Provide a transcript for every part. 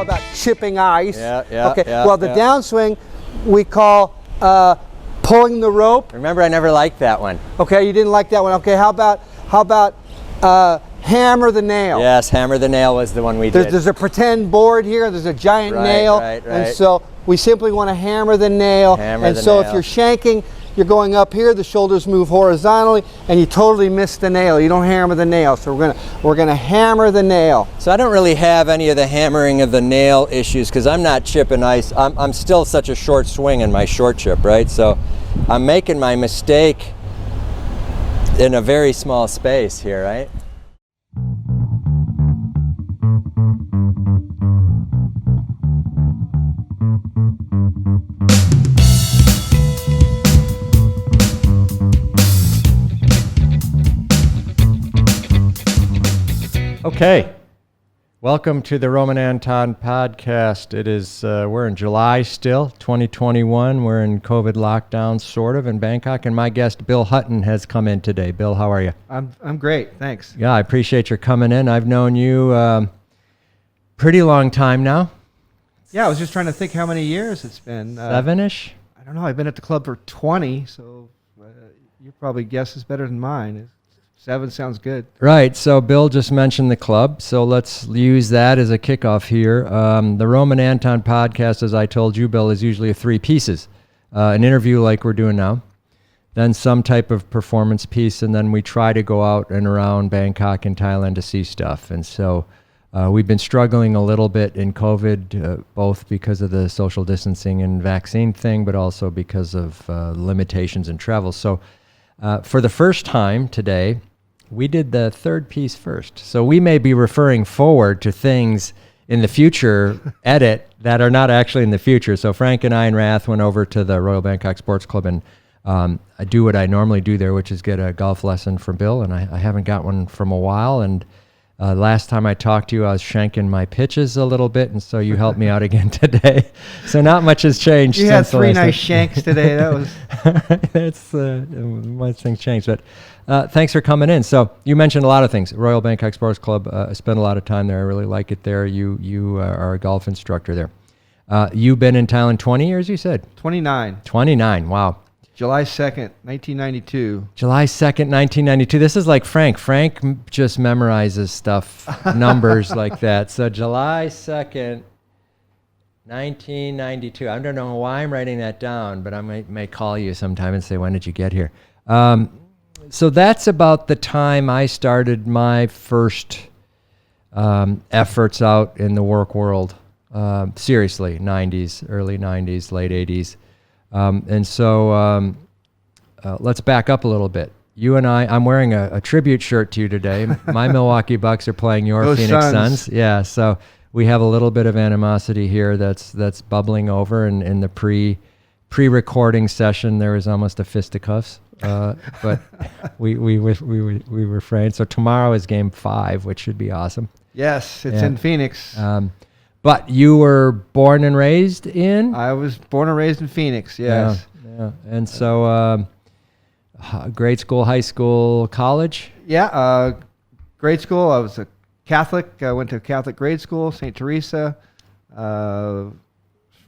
about chipping ice. Yeah. Okay. Well, the downswing we call pulling the rope. Remember, I never liked that one. Okay, you didn't like that one. Okay, how about hammer the nail? Yes, hammer the nail was the one we did. There's a pretend board here. There's a giant nail, and so we simply want to hammer the nail. If you're shanking, you're going up here. The shoulders move horizontally, and you totally miss the nail. You don't hammer the nail. So we're gonna hammer the nail. So I don't really have any of the hammering of the nail issues because I'm not chipping ice. I'm still such a short swing in my short chip, right? So I'm making my mistake in a very small space here, right? Okay, welcome to the Roman Anton podcast. It is, we're in July still, 2021. We're in COVID lockdown, sort of, in Bangkok, and my guest, Bill Hutton, has come in today. Bill, how are you? I'm great, thanks. Yeah, I appreciate your coming in. I've known you pretty long time now. Yeah, I was just trying to think how many years it's been. 7-ish? I don't know, I've been at the club for 20, so your probably guess is better than mine. 7 sounds good. Right. So Bill just mentioned the club. So let's use that as a kickoff here. The Roman Anton podcast, as I told you, Bill, is usually 3 pieces. An interview like we're doing now, then some type of performance piece, and then we try to go out and around Bangkok and Thailand to see stuff. And so we've been struggling a little bit in COVID, both because of the social distancing and vaccine thing, but also because of limitations in travel. So for the first time today, we did the third piece first. So we may be referring forward to things in the future edit that are not actually in the future. So Frank and I and Rath went over to the Royal Bangkok Sports Club, and I do what I normally do there, which is get a golf lesson from Bill, and I haven't got one from a while. And last time I talked to you, I was shanking my pitches a little bit, and so you helped me out again today. So not much has changed. You had 3 nice shanks today. That was that's much things changed, but thanks for coming in. So you mentioned a lot of things. Royal Bangkok Sports Club. I spent a lot of time there. I really like it there. You are a golf instructor there. You've been in Thailand 20 years, you said? 29. 29. Wow. July 2nd, 1992. July 2nd, 1992. This is like Frank. Frank just memorizes stuff, numbers like that. So July 2nd, 1992. I don't know why I'm writing that down, but I may call you sometime and say, when did you get here? So that's about the time I started my first efforts out in the work world. Seriously, 90s, early 90s, late 80s. And so let's back up a little bit. You and I'm wearing a tribute shirt to you today. My Milwaukee Bucks are playing your Phoenix Suns. Yeah, so we have a little bit of animosity here that's bubbling over. And in the pre-recording session, there was almost a fisticuffs. But we refrained. So tomorrow is game 5, which should be awesome. Yes, it's in Phoenix. But you were born and raised in? I was born and raised in Phoenix, yes. Yeah. And so grade school, high school, college? Yeah, grade school, I was a Catholic. I went to a Catholic grade school, St. Teresa. From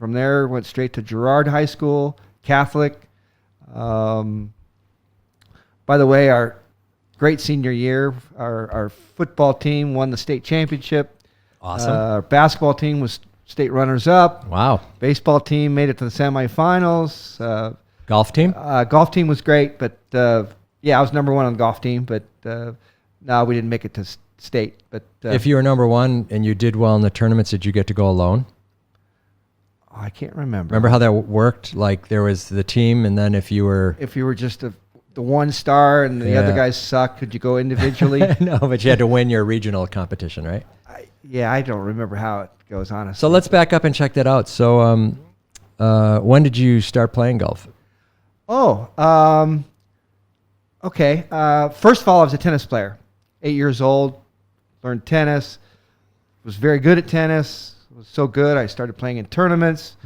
there, went straight to Girard High School, Catholic. By the way, our great senior year, our football team won the state championship. Awesome. Our basketball team was state runners-up. Wow. Baseball team made it to the semifinals. Golf team? Golf team was great, but I was number 1 on the golf team, but no, we didn't make it to state. But if you were number 1 and you did well in the tournaments, did you get to go alone? I can't remember. Remember how that worked? Like there was the team, and then if you were just the 1 star and the other guys suck, could you go individually? No, but you had to win your regional competition, right? I don't remember how it goes, honestly. So let's back up and check that out. So when did you start playing golf? Okay. First of all, I was a tennis player. 8 years old, learned tennis, was very good at tennis, was so good I started playing in tournaments,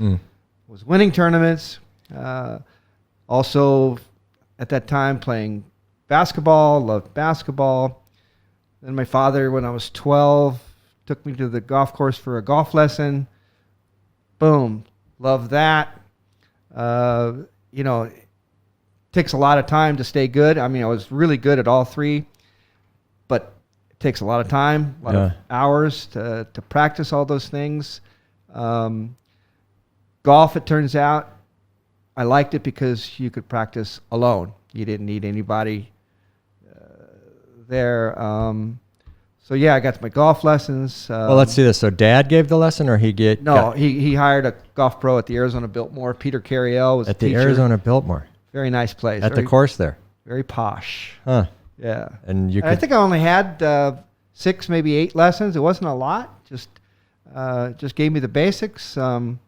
was winning tournaments. Also, at that time, playing basketball, loved basketball. Then my father, when I was 12, took me to the golf course for a golf lesson. Boom. Love that. You know, it takes a lot of time to stay good. I mean, I was really good at all three, but it takes a lot of time, a lot of hours to practice all those things. Golf, it turns out, I liked it because you could practice alone. You didn't need anybody there. So yeah, I got my golf lessons. Well, let's see this. So Dad gave the lesson, or he hired a golf pro at the Arizona Biltmore. Peter Carriel was at the the teacher. Arizona Biltmore? Very nice place. At the course there? Very posh. Huh. Yeah. And I think I only had 6, maybe 8 lessons. It wasn't a lot. Just gave me the basics, and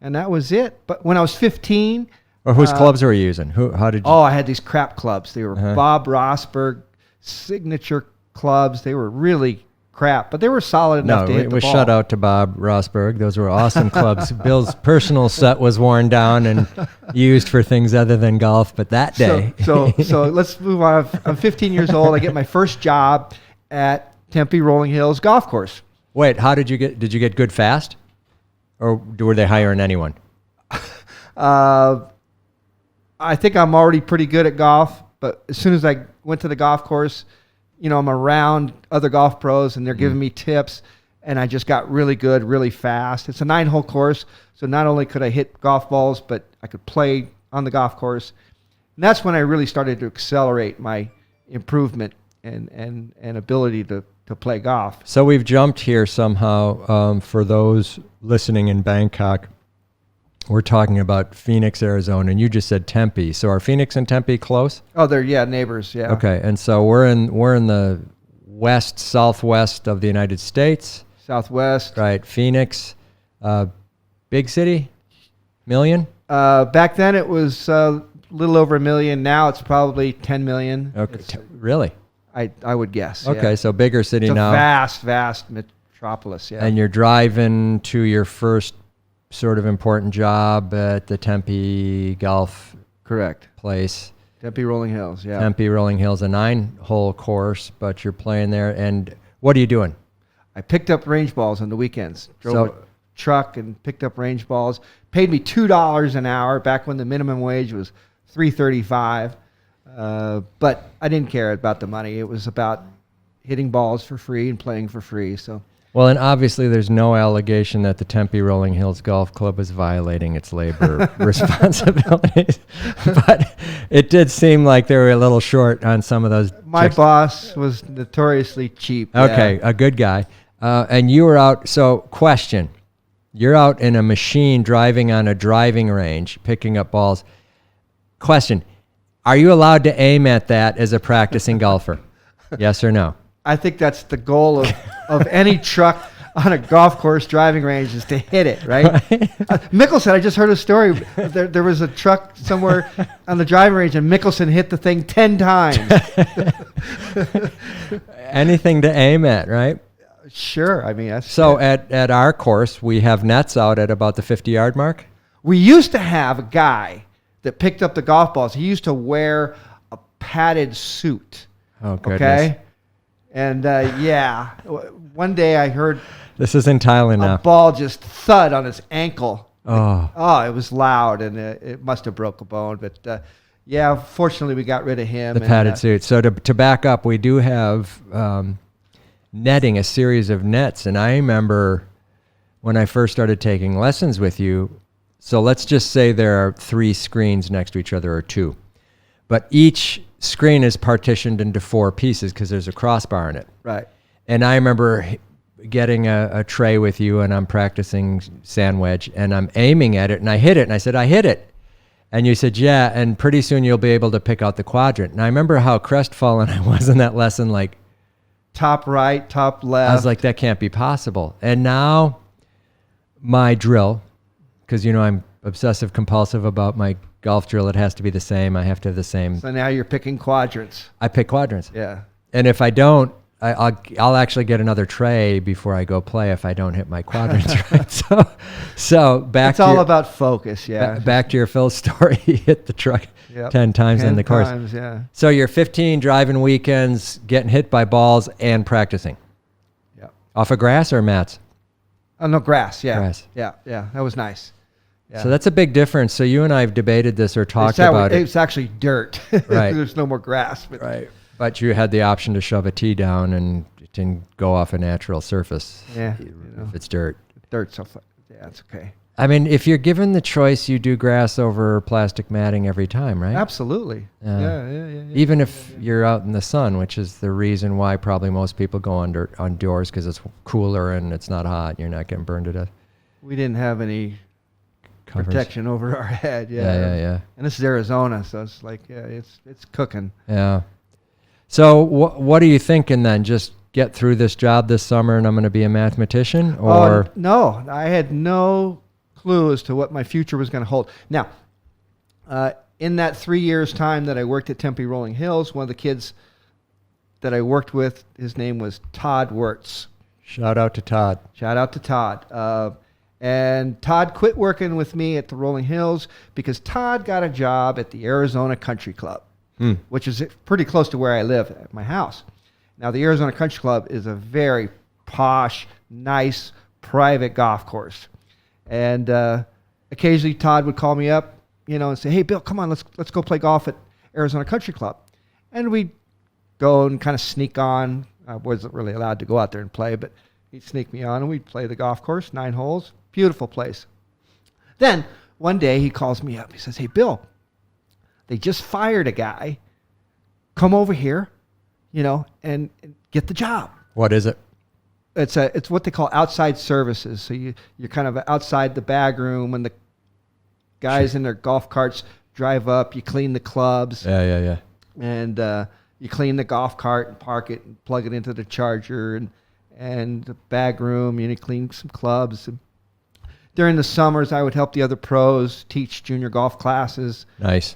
that was it. But when I was 15... Or whose clubs were you using? How did you... Oh, I had these crap clubs. They were Bob Rosberg signature clubs. They were really crap, but they were solid enough to hit the ball. Shout out to Bob Rosberg. Those were awesome clubs. Bill's personal set was worn down and used for things other than golf, but that day... So let's move on. I'm 15 years old. I get my first job at Tempe Rolling Hills Golf Course. Wait, how did you get good fast? Or were they hiring anyone? I think I'm already pretty good at golf, but as soon as I went to the golf course, you know, I'm around other golf pros and they're giving me tips, and I just got really good, really fast. It's a 9-hole course, so not only could I hit golf balls, but I could play on the golf course. And that's when I really started to accelerate my improvement and ability to play golf. So we've jumped here somehow. For those listening in Bangkok, we're talking about Phoenix, Arizona, and you just said Tempe. So are Phoenix and Tempe close? Oh, they're neighbors. Yeah. Okay, and so we're in the southwest of the United States. Southwest. Right, Phoenix, big city, million. Back then it was a little over 1 million. Now it's probably 10 million. Okay, really? I would guess. Okay, so bigger city it's now. It's a vast metropolis. Yeah. And you're driving to your first sort of important job at the Tempe golf place. Tempe Rolling Hills, yeah. Tempe Rolling Hills, a 9-hole course, but you're playing there. And what are you doing? I picked up range balls on the weekends. Drove a truck and picked up range balls. Paid me $2 an hour back when the minimum wage was $3.35. But I didn't care about the money. It was about hitting balls for free and playing for free. So. Well, and obviously there's no allegation that the Tempe Rolling Hills Golf Club is violating its labor responsibilities, but it did seem like they were a little short on some of those. My boss was notoriously cheap. Okay, a good guy. And you were out, so question, you're out in a machine driving on a driving range, picking up balls. Question, are you allowed to aim at that as a practicing golfer? Yes or no? I think that's the goal of any truck on a golf course driving range is to hit it, right? Mickelson, I just heard a story. There was a truck somewhere on the driving range, and Mickelson hit the thing 10 times. Anything to aim at, right? Sure. I mean, that's so at our course, we have nets out at about the 50-yard mark. We used to have a guy that picked up the golf balls. He used to wear a padded suit. Oh, goodness. Okay. And one day I heard this is in Thailand now. A ball just thud on his ankle. Oh, it was loud, and it must have broke a bone. But fortunately we got rid of him. The padded suit. So to back up, we do have netting, a series of nets, and I remember when I first started taking lessons with you. So let's just say there are 3 screens next to each other, or 2, but each screen is partitioned into 4 pieces because there's a crossbar in it. Right. And I remember getting a tray with you, and I'm practicing sand wedge, and I'm aiming at it, and I hit it, and I said, I hit it. And you said, yeah, and pretty soon you'll be able to pick out the quadrant. And I remember how crestfallen I was in that lesson, like top right, top left. I was like, that can't be possible. And now my drill, because I'm obsessive compulsive about my golf drill, it has to be the same. I have to have the same. So now you're picking quadrants. I pick quadrants. Yeah. And if I don't, I'll actually get another tray before I go play if I don't hit my quadrants right. So back. It's all about focus. Yeah. Back to your Phil story. You hit the truck 10 times in the course. 10 times, yeah. So you're 15, driving weekends, getting hit by balls, and practicing. Yeah. Off of grass or mats? Oh, no, grass. Yeah. Grass. Yeah. That was nice. Yeah. So that's a big difference. So you and I have debated this or talked about it. It's actually dirt. Right. There's no more grass. But Right. But you had the option to shove a tee down and it didn't go off a natural surface. Yeah. If it's dirt. Dirt's so fun. Yeah, it's okay. I mean, if you're given the choice, you do grass over plastic matting every time, right? Absolutely. Yeah. Even if you're out in the sun, which is the reason why probably most people go outdoors because it's cooler and it's not hot. You're not getting burned to death. We didn't have any Covers. protection over our head. Yeah. And this is Arizona, so it's like, it's cooking. Yeah. So what are you thinking then? Just get through this job this summer and I'm going to be a mathematician? Or no, I had no clue as to what my future was going to hold. Now, in that 3 years time that I worked at Tempe Rolling Hills, one of the kids that I worked with, his name was Todd Wirtz. Shout out to Todd. Shout out to Todd. And Todd quit working with me at the Rolling Hills because Todd got a job at the Arizona Country Club, which is pretty close to where I live at my house. Now, the Arizona Country Club is a very posh, nice, private golf course. And occasionally Todd would call me up, and say, "Hey, Bill, come on, let's go play golf at Arizona Country Club." And we'd go and kind of sneak on. I wasn't really allowed to go out there and play, but he'd sneak me on, and we'd play the golf course, 9 holes. Beautiful place. Then one day he calls me up. He says, "Hey, Bill, they just fired a guy. Come over here, and get the job." What is it? It's what they call outside services. So you're kind of outside the bag room when the guys in their golf carts drive up. You clean the clubs. Yeah. And you clean the golf cart and park it and plug it into the charger and the bag room. You clean some clubs. And during the summers, I would help the other pros teach junior golf classes. Nice.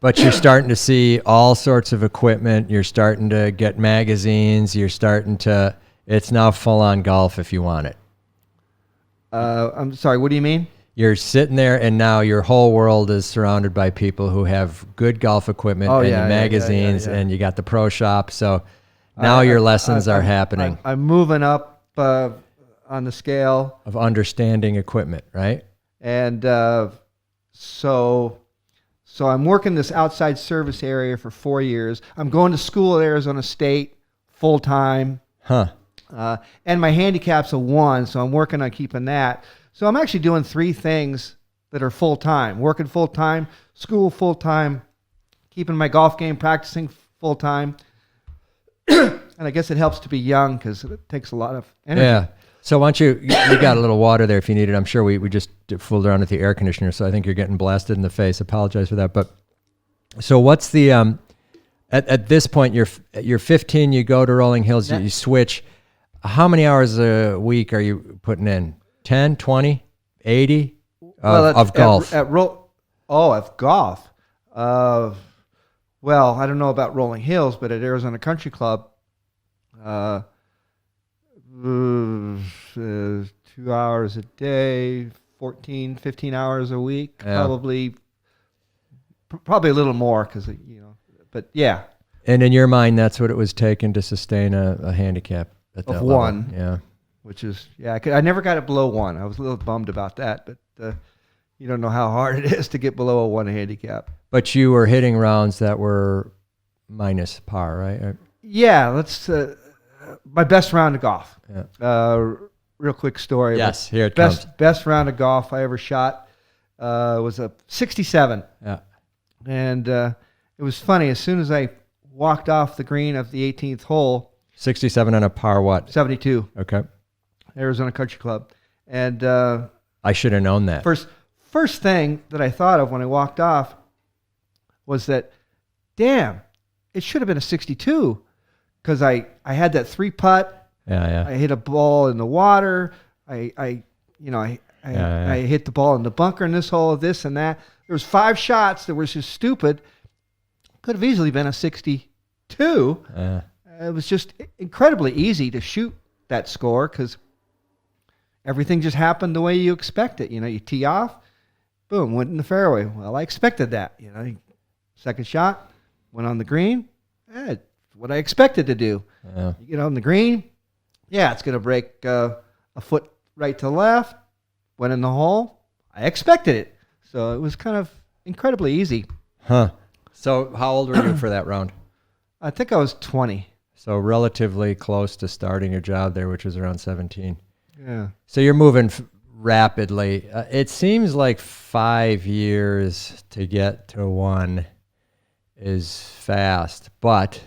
But you're starting to see all sorts of equipment. You're starting to get magazines. It's now full-on golf if you want it. I'm sorry, what do you mean? You're sitting there and now your whole world is surrounded by people who have good golf equipment and magazines and you got the pro shop. So now your lessons are happening. I'm moving up on the scale. Of understanding equipment, right? And so I'm working this outside service area for 4 years. I'm going to school at Arizona State full time. Huh. And my handicap's a 1, so I'm working on keeping that. So I'm actually doing 3 things that are full time. Working full time, school full time, keeping my golf game, practicing full time. And I guess it helps to be young because it takes a lot of energy. Yeah. So why don't you got a little water there if you need it. I'm sure we just fooled around with the air conditioner, so I think you're getting blasted in the face. Apologize for that. But so what's the at this point you're 15, you go to Rolling Hills, you switch. How many hours a week are you putting in? 10, 20, 80 of golf? Of golf. Well, I don't know about Rolling Hills, but at Arizona Country Club, 2 hours a day, 14, 15 hours a week, probably a little more but yeah. And in your mind, that's what it was taken to sustain a handicap at that of level. 1. Yeah. Which is, I never got it below 1. I was a little bummed about that, but you don't know how hard it is to get below a 1 handicap. But you were hitting rounds that were minus par, right? Yeah, let's my best round of golf. Yeah. Real quick story. Yes, here it comes. Best round of golf I ever shot was a 67. Yeah. And it was funny. As soon as I walked off the green of the 18th hole, 67 on a par what? 72. Okay. Arizona Country Club. And I should have known that. First thing that I thought of when I walked off was that, damn, it should have been a 62 because I had that 3-putt. Yeah. I hit a ball in the water. I hit the ball in the bunker in this hole, this and that. There was 5 shots that were just stupid. Could have easily been a 62. It was just incredibly easy to shoot that score because everything just happened the way you expect it. You tee off, boom, went in the fairway. Well, I expected that. Second shot, went on the green. It what I expected to do. Yeah. You get on the green, yeah, it's going to break a foot right to left. Went in the hole. I expected it. So it was kind of incredibly easy. Huh. So how old were you for that round? I think I was 20. So relatively close to starting your job there, which was around 17. Yeah. So you're moving rapidly. It seems like 5 years to get to one is fast, but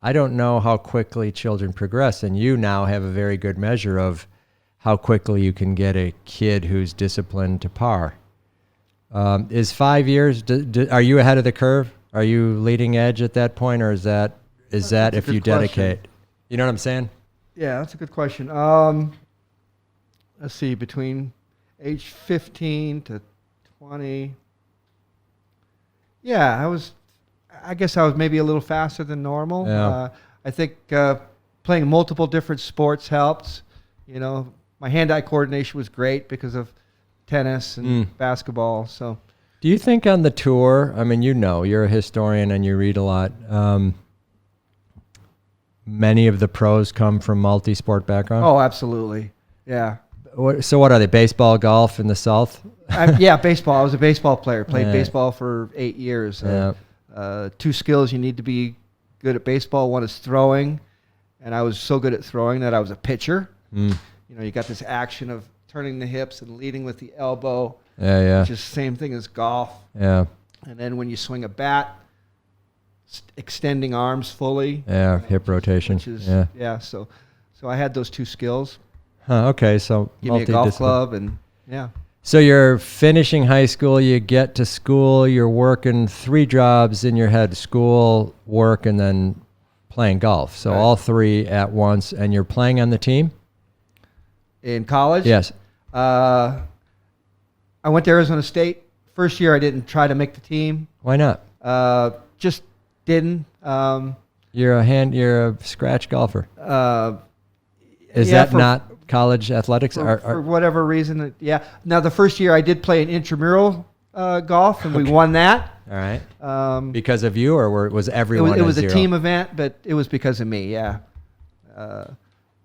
I don't know how quickly children progress, and you now have a very good measure of how quickly you can get a kid who's disciplined to par. Is 5 years, are you ahead of the curve? Are you leading edge at that point, or is that if you dedicate? You know what I'm saying? Yeah, that's a good question. Let's see, between age 15 to 20. Yeah, I guess I was maybe a little faster than normal. Yeah. I think playing multiple different sports helps. You know, my hand-eye coordination was great because of tennis and basketball. So, do you think on the tour, I mean, you're a historian and you read a lot, many of the pros come from multi-sport background? Oh, absolutely. Yeah. So what are they, baseball, golf in the South? Yeah, baseball. I was a baseball player. Played baseball for 8 years. Yeah. 2 skills you need to be good at baseball. One is throwing, and I was so good at throwing that I was a pitcher. You know, you got this action of turning the hips and leading with the elbow, which is the same thing as golf. Yeah. And then when you swing a bat, extending arms fully. Yeah, hip rotation. Which is, so I had those 2 skills. Huh, okay, so Give me a golf club and, yeah. So you're finishing high school, you get to school, you're working 3 jobs in your head, school, work, and then playing golf. So all 3 at once, and you're playing on the team? In college? Yes. I went to Arizona State. First year I didn't try to make the team. Why not? Just didn't. You're a scratch golfer. Is Yeah, that not college athletics? For whatever reason, yeah. Now, the first year I did play an intramural golf, and we won that. All right. Because of you, or was everyone It was a a zero? team event, but it was because of me, yeah.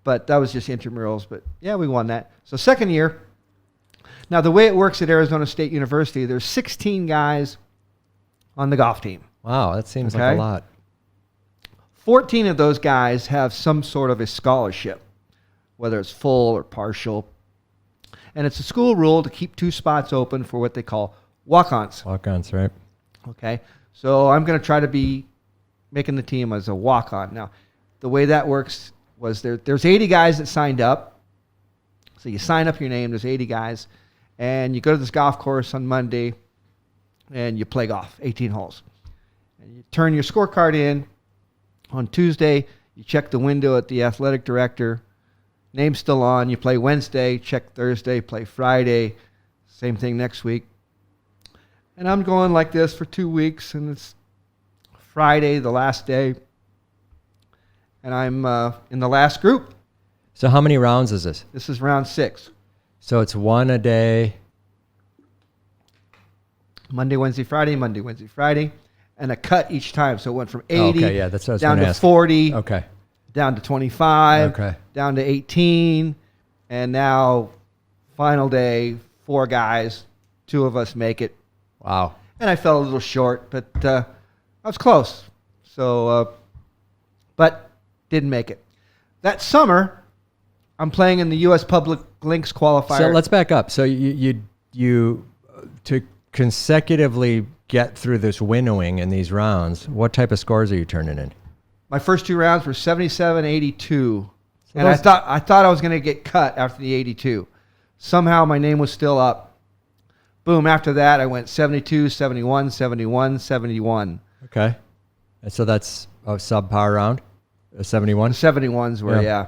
But that was just intramurals. But, yeah, we won that. So second year, now the way it works at Arizona State University, there's 16 guys on the golf team. Wow, that seems like a lot. 14 of those guys have some sort of a scholarship, whether it's full or partial. And it's a school rule to keep 2 spots open for what they call walk-ons. Walk-ons, right? Okay. So I'm going to try to be making the team as a walk-on. Now, the way that works was there's 80 guys that signed up. So you sign up your name, there's 80 guys, and you go to this golf course on Monday, and you play golf, 18 holes. And you turn your scorecard in. On Tuesday, you check the window at the athletic director. Name's still on. You play Wednesday, check Thursday, play Friday. Same thing next week. And I'm going like this for 2 weeks, and it's Friday, the last day. And I'm in the last group. So how many rounds is this? This is round 6. So it's 1 a day. Monday, Wednesday, Friday, Monday, Wednesday, Friday. And a cut each time. So it went from 80 that's what I was down gonna to ask. 40, Okay. down to 25, Okay. down to 18. And now, final day, 4 guys, 2 of us make it. Wow. And I fell a little short, but I was close. So, but didn't make it. That summer, I'm playing in the U.S. Public Links qualifier. So let's back up. So you to consecutively get through this winnowing in these rounds, what type of scores are you turning in? My first 2 rounds were 77, 82. So And I thought I was going to get cut after the 82. Somehow my name was still up. Boom, after that I went 72, 71, 71, 71. Okay. And so that's a subpar round, a 71? The 71s were, yeah,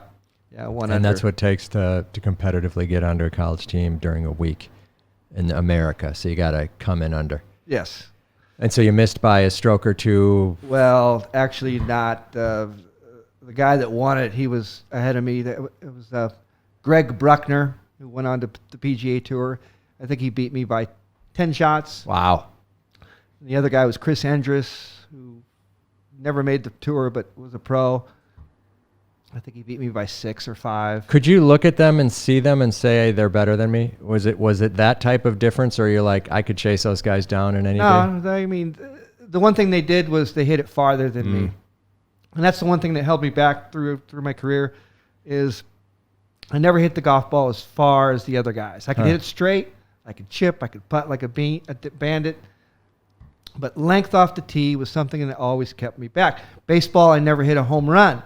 one And under. that's what it takes to competitively get under a college team during a week in America. So you got to come in under. Yes. And so you missed by a stroke or 2. Well, actually not. The guy that won it, he was ahead of me. It was Greg Bruckner, who went on to the PGA Tour. I think he beat me by 10 shots. Wow. And the other guy was Chris Andrus, who never made the tour, but was a pro. I think he beat me by 6 or 5. Could you look at them and see them and say, hey, they're better than me? Was it that type of difference, or you're like, I could chase those guys down in any day? No, I mean, the one thing they did was they hit it farther than me. And that's the one thing that held me back through my career is I never hit the golf ball as far as the other guys. I could hit it straight. I could chip. I could putt like a bandit. But length off the tee was something that always kept me back. Baseball, I never hit a home run.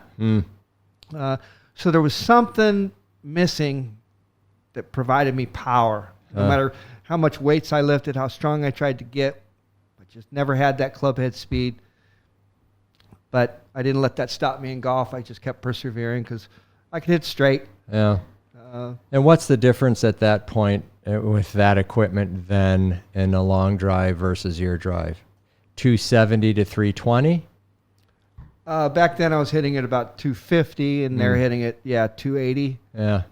So there was something missing that provided me power. No matter how much weights I lifted, how strong I tried to get, I just never had that club head speed. But I didn't let that stop me in golf. I just kept persevering because I could hit straight. Yeah. And what's the difference at that point with that equipment then in a long drive versus your drive? 270 to 320? Back then I was hitting it about 250, and they're hitting it, 280. Yeah.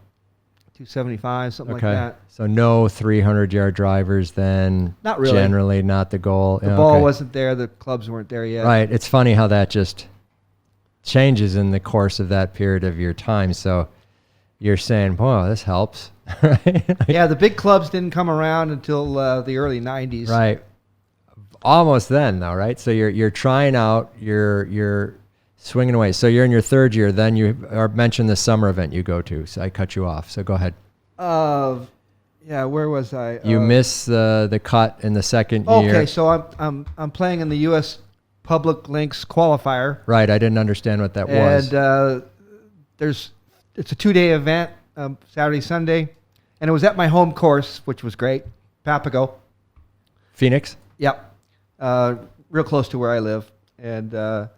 275, something like that. So no 300-yard drivers then. Not really. Generally not the goal. The ball wasn't there. The clubs weren't there yet. Right. It's funny how that just changes in the course of that period of your time. So you're saying, boy, this helps. Right? Yeah, the big clubs didn't come around until the early 90s. Right. Almost then, though, right? So you're trying out, you're swinging away. So you're in your third year. Then you mentioned the summer event you go to. So I cut you off. So go ahead. Yeah, where was I? You miss the cut in the second year. Okay, so I'm playing in the U.S. Public Links qualifier. Right, I didn't understand what that was. And it's a 2-day event, Saturday, Sunday, and it was at my home course, which was great, Papago. Phoenix? Yep. Real close to where I live. And so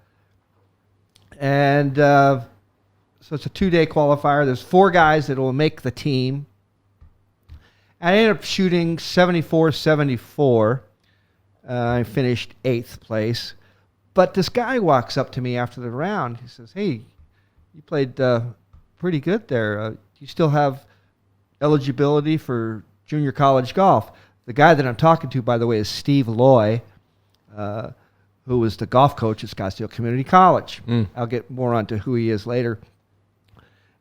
it's a 2-day qualifier. There's 4 guys that will make the team. I ended up shooting 74-74. I finished 8th place. But this guy walks up to me after the round. He says, hey, you played pretty good there. You still have eligibility for junior college golf. The guy that I'm talking to, by the way, is Steve Loy, who was the golf coach at Scottsdale Community College. I'll get more onto who he is later.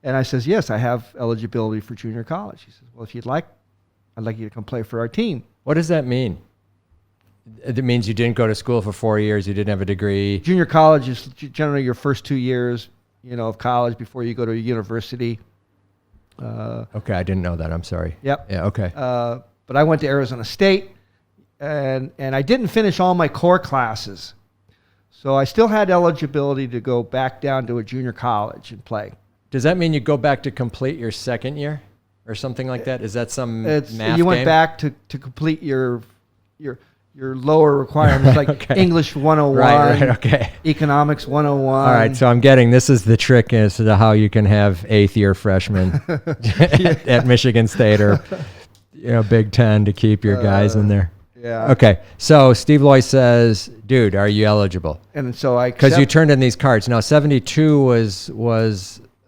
And I says, yes, I have eligibility for junior college. He says, well, if you'd like, I'd like you to come play for our team. What does that mean? It means you didn't go to school for 4 years, you didn't have a degree. Junior college is generally your first 2 years, of college before you go to university. Okay, I didn't know that. I'm sorry. Yep. Yeah, okay. But I went to Arizona State, and I didn't finish all my core classes. So I still had eligibility to go back down to a junior college and play. Does that mean you go back to complete your second year or something like that? Is that some math You went game? back to complete your lower requirements, like Okay. English 101, Right, okay. economics 101. All right, so I'm getting this is the trick as to how you can have 8th-year freshmen at Michigan State or Big Ten to keep your guys in there. Yeah. Okay, so Steve Loy says, dude, are you eligible? And so Because you turned in these cards. Now, 72 was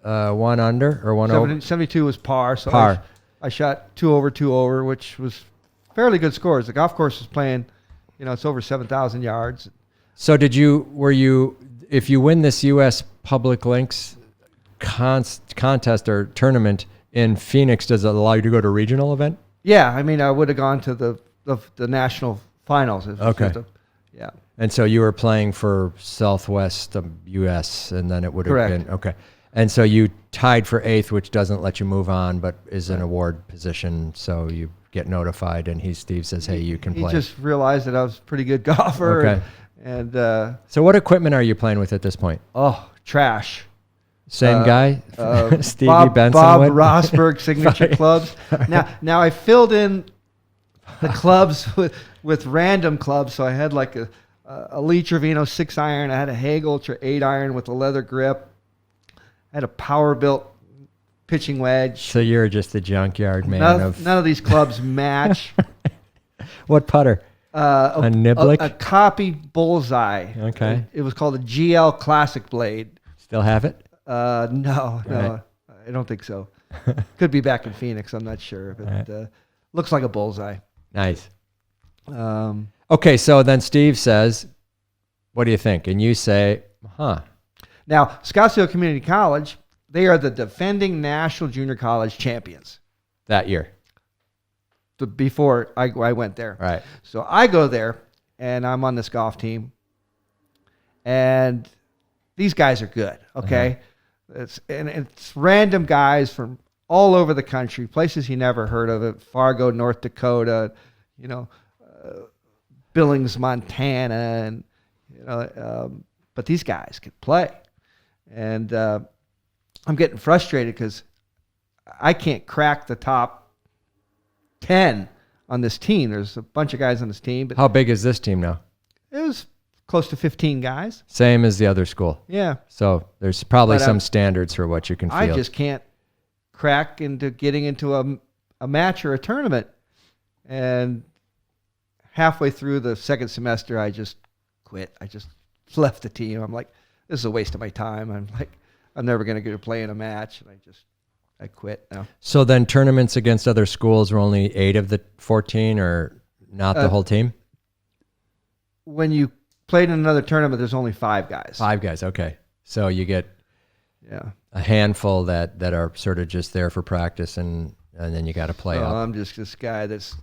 1 under or 1 over? 72 was par. So Par. I shot 2 over, 2 over, which was fairly good scores. The golf course was playing, it's over 7,000 yards. So if you win this U.S. Public Links contest or tournament in Phoenix, does it allow you to go to a regional event? Yeah, I would have gone to the national finals. Okay. Yeah. And so you were playing for Southwest U.S. and then it would have Correct. been, okay. And so you tied for 8th, which doesn't let you move on, but is an award position. So you get notified and Steve says, hey, you can play. He just realized that I was a pretty good golfer. Okay. And so what equipment are you playing with at this point? Trash. Same guy, Stevie Bob Benson. Rosberg signature Right. clubs. Now I filled in the clubs with random clubs. So I had like a Lee Trevino 6-iron. I had a Hague Ultra 8-iron with a leather grip. I had a power built pitching wedge. So you're just a junkyard man None of these clubs match. What putter? A Niblick? A copy bullseye. Okay. It was called a GL Classic Blade. Still have it? No, Right. I don't think so. Could be back in Phoenix. I'm not sure, but Right. looks like a bullseye. Nice. Um, Okay, so then Steve says, What do you think? And you say, Now, Scottsdale Community College, they are the defending national junior college champions. that year. Before I went there. Right. So I go there, and I'm on this golf team. And these guys are good, okay? It's random guys from all over the country, places you never heard of it, Fargo, North Dakota, Billings, Montana, and but these guys could play. And I'm getting frustrated because I can't crack the top 10 on this team. There's a bunch of guys on this team, but How big is this team now? it was close to 15 guys. Same as the other school. Yeah. So there's probably But, some standards for what you can I field. just can't crack into getting into a match or a tournament. And halfway through the second semester, I just quit. I just left the team. I'm like, this is a waste of my time. I'm like, I'm never going to get to play in a match. And I quit now. So then tournaments against other schools were only 8 of the 14 or not the whole team? When you played in another tournament, there's only 5 guys. 5 guys, okay. So you get Yeah. a handful that are sort of just there for practice and then you got to play So up. I'm just this guy that's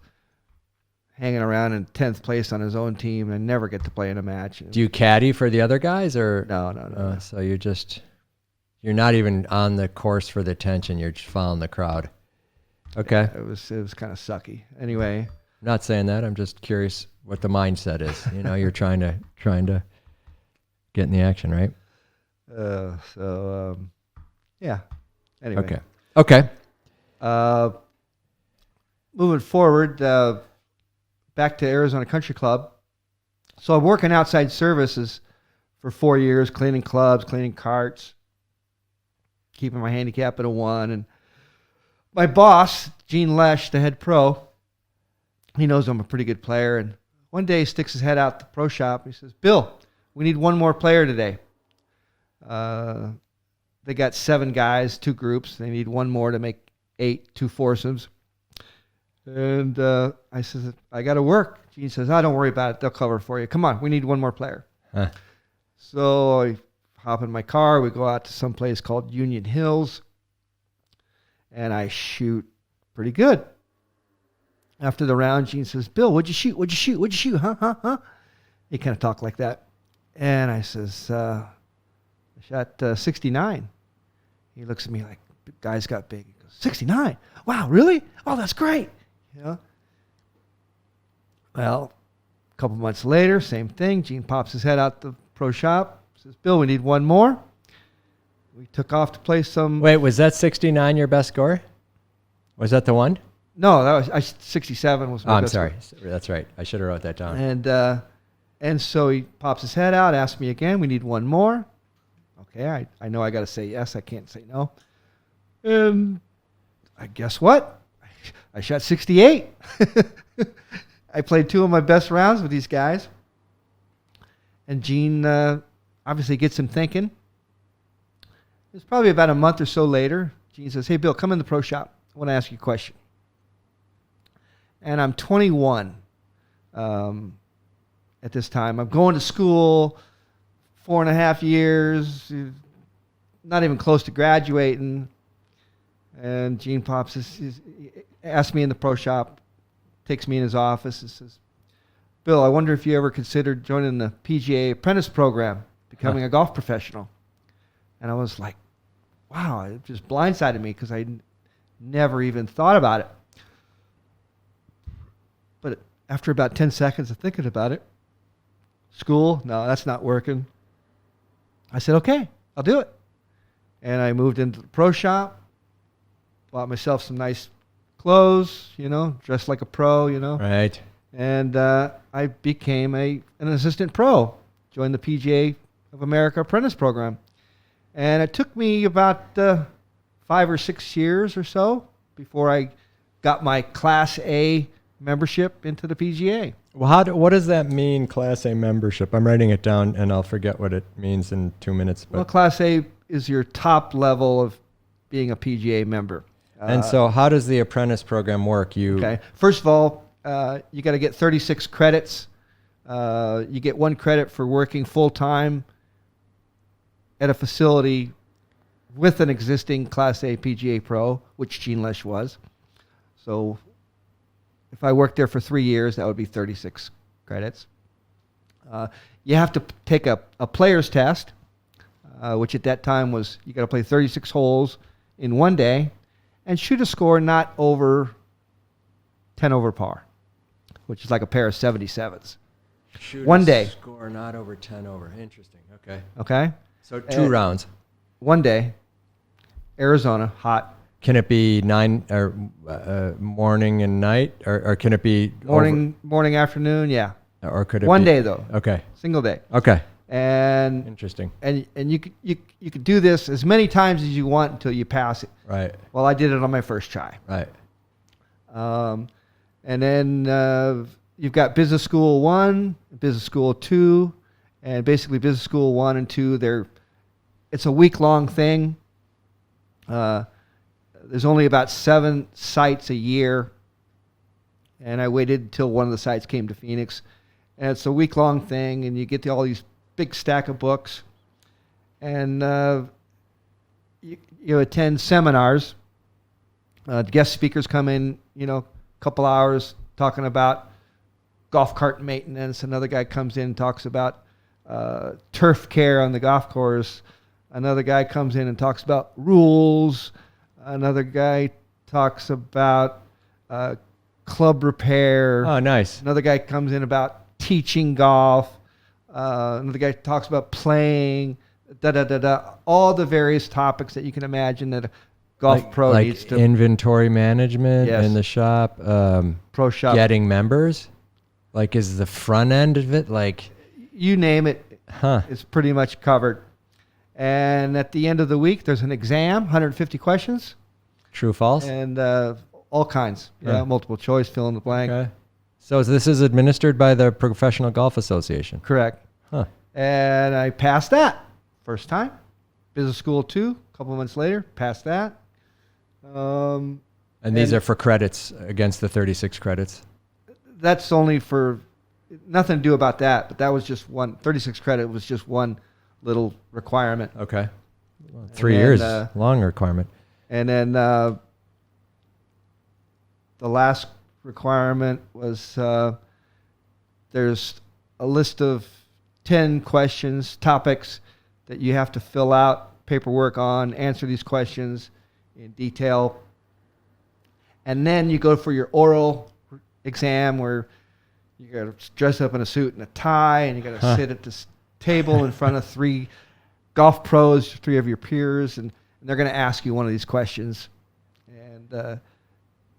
hanging around in 10th place on his own team and I never get to play in a match. Do you caddy for the other guys or? No. So you're not even on the course for the attention. You're just following the crowd. Okay. It was kind of sucky. Anyway. I'm not saying that. I'm just curious what the mindset is. You're trying to get in the action, right? Yeah. Anyway. Okay. Moving forward, back to Arizona Country Club. So I'm working outside services for 4 years, cleaning clubs, cleaning carts, keeping my handicap at a 1. And my boss, Gene Lesh, the head pro, he knows I'm a pretty good player. And one day he sticks his head out the pro shop. And he says, Bill, we need one more player today. They got 7 guys, 2 groups. They need one more to make 8, 2 foursomes. And I says, I got to work. Gene says, don't worry about it. They'll cover for you. Come on, we need one more player. Huh. So I hop in my car. We go out to some place called Union Hills. And I shoot pretty good. After the round, Gene says, Bill, what'd you shoot? What'd you shoot? What'd you shoot? Huh? He kind of talked like that. And I says, I shot 69. He looks at me like, the guy's got big. He goes, 69? Wow, really? Oh, that's great. Well, a couple months later, same thing. Gene pops his head out the pro shop. Says, Bill, we need one more. We took off to play some. Wait, was that 69 your best score? Was that the one? No, that was 67 was my I'm best sorry. score. That's right. I should have wrote that down. And so he pops his head out, asks me again, we need one more. Okay, I know I got to say yes. I can't say no. And I guess what? I shot 68. I played 2 of my best rounds with these guys. And Gene obviously gets him thinking. It's probably about a month or so later. Gene says, hey, Bill, come in the pro shop. I want to ask you a question. And I'm 21 at this time. I'm going to school 4.5 years, not even close to graduating. And Gene pops asked me in the pro shop, takes me in his office and says, Bill, I wonder if you ever considered joining the PGA apprentice program, becoming a golf professional. And I was like, wow, it just blindsided me because I never even thought about it. But after about 10 seconds of thinking about it, school, no, that's not working. I said, okay, I'll do it. And I moved into the pro shop, bought myself some nice clothes, dressed like a pro, Right. And I became an assistant pro, joined the PGA of America apprentice program. And it took me about 5 or 6 years or so before I got my Class A membership into the PGA. Well, what does that mean, Class A membership? I'm writing it down, and I'll forget what it means in 2 minutes. But. Well, Class A is your top level of being a PGA member. And so how does the apprentice program work? Okay. First of all, you got to get 36 credits You get 1 credit for working full-time at a facility with an existing Class A PGA Pro, which Gene Lesh was. So if I worked there for 3 years, that would be 36 credits. You have to take a player's test, which at that time was you got to play 36 holes in 1 day and shoot a score not over 10 over par, which is like a pair of 77s. Shoot 1 a day. Score not over 10 over. Interesting. Okay. Okay? So 2 rounds. 1 day. Arizona, hot. Can it be 9 or morning and night, or can it be Morning, afternoon, yeah. or could it 1 be, day though. Okay. Single day. Okay. And Interesting. and you could do this as many times as you want until you pass it. Right. Well, I did it on my first try. Right. And then you've got Business School 1, Business School 2, and basically Business School 1 and 2, it's a week-long thing. There's only about 7 sites a year, and I waited until one of the sites came to Phoenix. And it's a week-long thing, and you get all these big stack of books, and you attend seminars. Guest speakers come in, a couple hours talking about golf cart maintenance. Another guy comes in and talks about turf care on the golf course. Another guy comes in and talks about rules. Another guy talks about club repair. Oh, nice. Another guy comes in about teaching golf. Another guy talks about playing. All the various topics that you can imagine that a golf pro needs to. Inventory management Yes. in the shop. Pro shop. Getting members. Like, is the front end of it like? You name it. Huh. It's pretty much covered. And at the end of the week, there's an exam, 150 questions, True, false. and all kinds. Huh. Multiple choice, fill in the blank. Okay. So this is administered by the Professional Golf Association. Correct. Huh. And I passed that first time. Business School 2, a couple of months later, passed that. And these And- are for credits against the 36 credits. That's only for nothing to do about that, but that was just 36 credit was just one little requirement. Okay. 3 then, years, long requirement. And then the last requirement was there's a list of 10 questions, topics that you have to fill out paperwork on, answer these questions in detail. And then you go for your oral exam where you got to dress up in a suit and a tie, and you got to sit at this table in front of 3 golf pros, 3 of your peers, and they're going to ask you one of these questions. And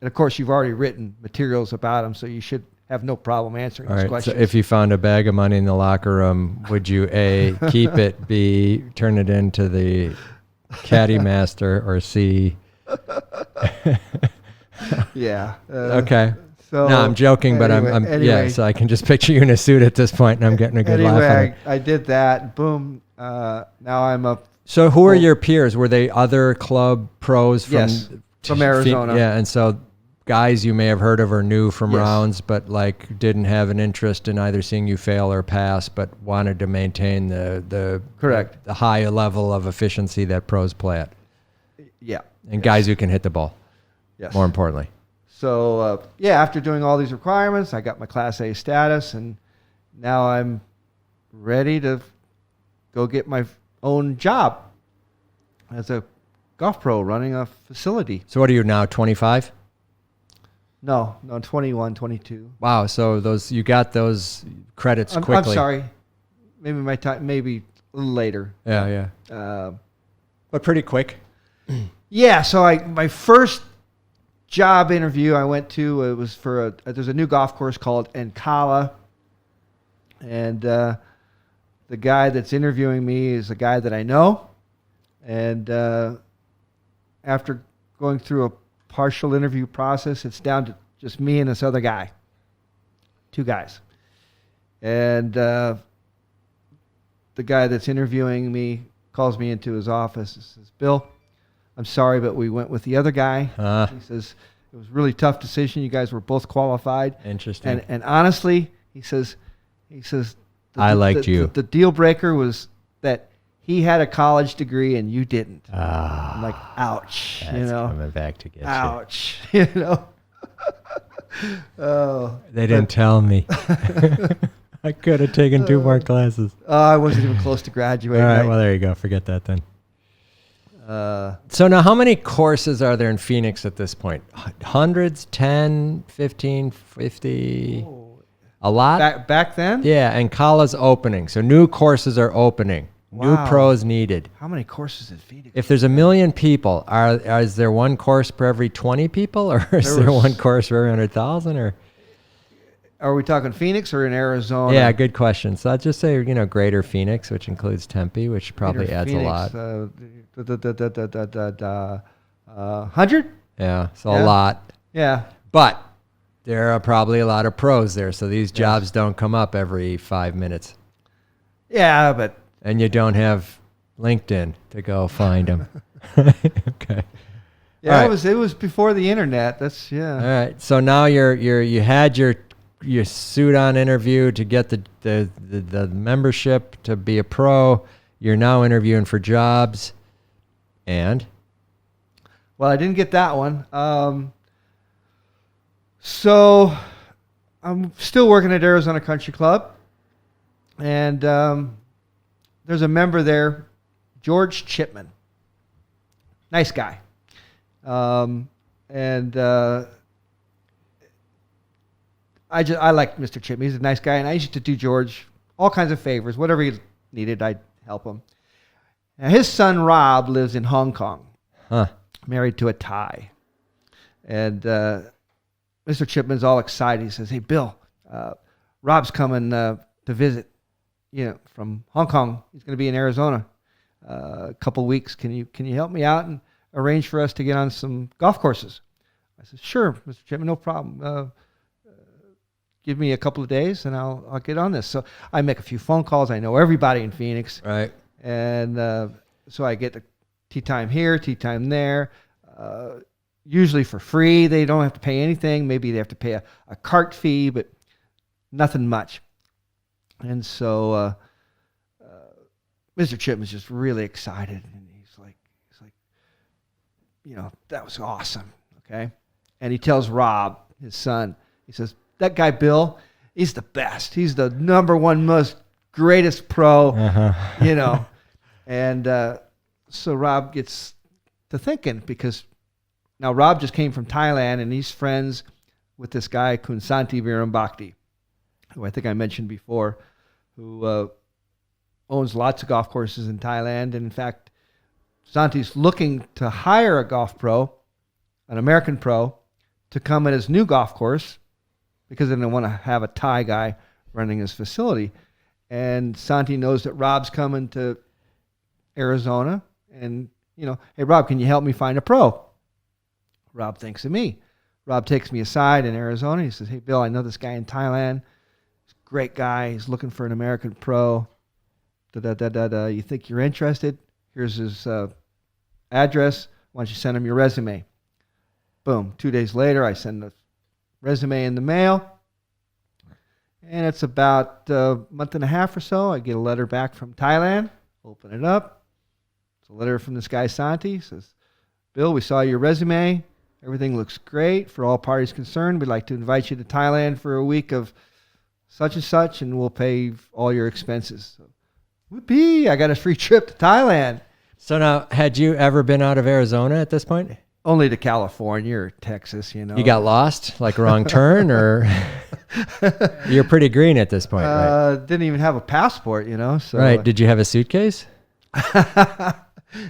of course, you've already written materials about them, so you should have no problem answering All these right. questions. So if you found a bag of money in the locker room, would you A, keep it, B, turn it into the caddy master, or C? Yeah. Okay. So No, I'm joking, but I'm yeah. anyway. So I can just picture you in a suit at this point, and I'm getting a good laugh out of it. I did that. Boom. Now I'm up. So who are your peers? Were they other club pros from Yes, from Arizona. Yeah, and so guys you may have heard of or knew from Yes. rounds, but like didn't have an interest in either seeing you fail or pass, but wanted to maintain the Correct. the high level of efficiency that pros play at, Yeah. and guys who can hit the ball. Yes. More importantly. So after doing all these requirements, I got my Class A status, and now I'm ready to go get my own job as a golf pro running a facility. So what are you now? 25? No, 21, 22. Wow. So you got those credits I'm quickly. sorry. Maybe my time, maybe a little later. Yeah. But pretty quick. Yeah. So my first job interview I went to, it was for there's a new golf course called Encala, and the guy that's interviewing me is a guy that I know, and after going through a partial interview process, it's down to just me and this other guy, 2 guys, and the guy that's interviewing me calls me into his office and says, "Bill, I'm sorry, but we went with the other guy." He says, "It was a really tough decision. You guys were both qualified." Interesting. And honestly, he says, He says, I liked you. The deal breaker was that he had a college degree and you didn't. I'm like, ouch. That's coming back to get ouch. You know. They didn't tell me. I could have taken 2 more classes. I wasn't even close to graduating. All right, well, there you go. Forget that then. So now how many courses are there in Phoenix at this point? Hundreds, 10, 15, 50? A lot? Back then? Yeah, and Kala's opening. So new courses are opening. New Wow. pros needed. How many courses in Phoenix? If there's 1 million people, is there one course per every 20 people, or is there one course for every 100,000? Or are we talking Phoenix or in Arizona? yeah, good question. So I'd just say Greater Phoenix, which includes Tempe, which probably adds Phoenix, a lot. 100? Yeah, so Yeah. a lot. Yeah. But there are probably a lot of pros there, so these jobs don't come up every 5 minutes. Yeah, but And you don't have LinkedIn to go find them. Okay. yeah, All it right. was before the internet. That's All yeah. right. So now you had your suit on interview to get the membership to be a pro. You're now interviewing for jobs, and Well, I didn't get that one. So I'm still working at Arizona Country Club, and there's a member there, George Chipman. Nice guy. And I like Mr. Chipman. He's a nice guy, and I used to do George all kinds of favors. Whatever he needed, I'd help him. Now, his son, Rob, lives in Hong Kong, married to a Thai. And Mr. Chipman's all excited. He says, "Hey, Bill, Rob's coming to visit, from Hong Kong. He's going to be in Arizona a couple weeks. Can you help me out and arrange for us to get on some golf courses?" I said, "Sure, Mr. Chipman, no problem. Give me a couple of days and I'll get on this." So I make a few phone calls. I know everybody in Phoenix. right. And so I get the tea time here, tea time there, usually for free. They don't have to pay anything. Maybe they have to pay a cart fee, but nothing much. And so Mr. Chipman's just really excited. And he's like, that was awesome. Okay. And he tells Rob, his son, he says, "That guy, Bill, he's the best. He's the number one most greatest pro, And so Rob gets to thinking, because now Rob just came from Thailand and he's friends with this guy, Kunsanti Virambakti, who I think I mentioned before, who owns lots of golf courses in Thailand. And in fact, Santi's looking to hire a golf pro, an American pro, to come at his new golf course because they don't want to have a Thai guy running his facility. And Santi knows that Rob's coming to Arizona, and "Hey, Rob, can you help me find a pro?" Rob thinks of me. Rob takes me aside in Arizona. He says, "Hey, Bill, I know this guy in Thailand. He's a great guy. He's looking for an American pro. You think you're interested? Here's his address. Why don't you send him your resume?" Boom. 2 days later, I send the resume in the mail. And it's about a month and a half or so. I get a letter back from Thailand. Open it up. It's a letter from this guy, Santi. It says, "Bill, we saw your resume. Everything looks great. For all parties concerned, we'd like to invite you to Thailand for a week of such and such, and we'll pay all your expenses." So, whoopee, I got a free trip to Thailand. So now, had you ever been out of Arizona at this point? Only to California or Texas, You got lost, like wrong turn, or you're pretty green at this point, right? Didn't even have a passport, So, Right. Did you have a suitcase?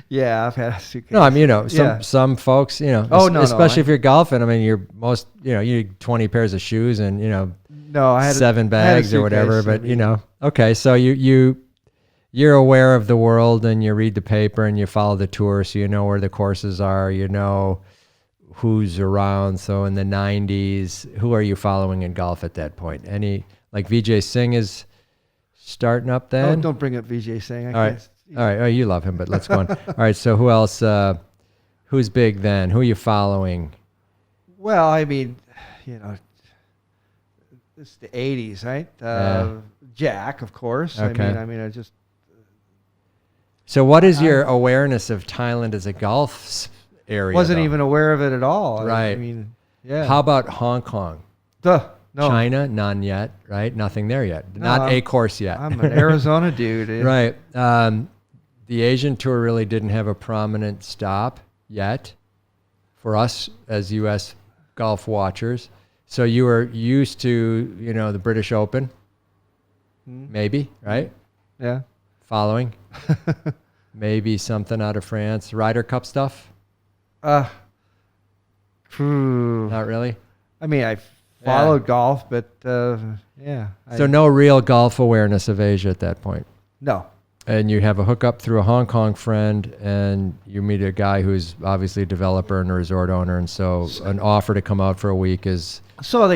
Yeah, I've had a suitcase. No, I mean, Yeah. some folks, Oh, no, especially no, if you're golfing. I mean, you're most, you need 20 pairs of shoes and, No, I had 7 bags or whatever. suitcase. But, okay. So you're aware of the world and you read the paper and you follow the tour. So you know where the courses are, who's around. So in the 90s, who are you following in golf at that point? Any, like Vijay Singh is starting up then? Oh, don't bring up Vijay Singh. All right. All right. Oh, you love him, but let's go on. All right. So who else? Who's big then? Who are you following? Well, I mean, It's the 80s, right? Yeah. Jack, of course. Okay. I just So what is your awareness of Thailand as a golf area? wasn't though? even aware of it at all. Right. Yeah. How about Hong Kong? Duh. No. China, none yet, right? Nothing there yet. No, Not a course yet. I'm an Arizona dude. Yeah. Right. The Asian tour really didn't have a prominent stop yet for us as U.S. golf watchers. So you were used to, the British Open, maybe, right? Yeah. Following. Maybe something out of France. Ryder Cup stuff? Not Not really? I followed golf, but yeah. So no real golf awareness of Asia at that point. No. And you have a hookup through a Hong Kong friend, and you meet a guy who's obviously a developer and a resort owner, and so an offer to come out for a week is... So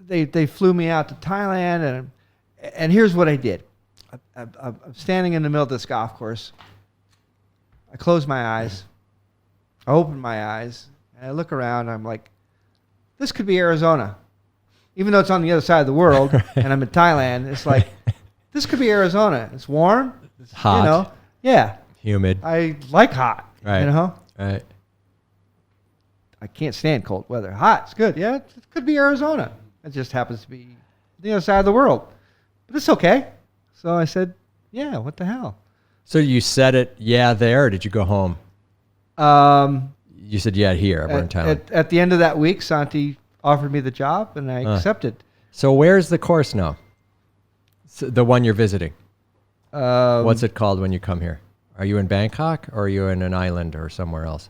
they flew me out to Thailand, and here's what I did. I'm standing in the middle of this golf course. I close my eyes. I open my eyes, and I look around. I'm like, this could be Arizona. Even though it's on the other side of the world, and I'm in Thailand, it's like, this could be Arizona. It's warm. It's hot. Yeah. Humid. I like hot. Right. Right. I can't stand cold weather. Hot, it's good. Yeah, it could be Arizona. It just happens to be the other side of the world. But it's okay. So I said, yeah, what the hell? So you said it, yeah, there, or did you go home? You said, yeah, here. We're in Thailand. At the end of that week, Santi offered me the job, and I accepted. So where's the course now? The one you're visiting? What's it called when you come here? Are you in Bangkok, or are you in an island or somewhere else?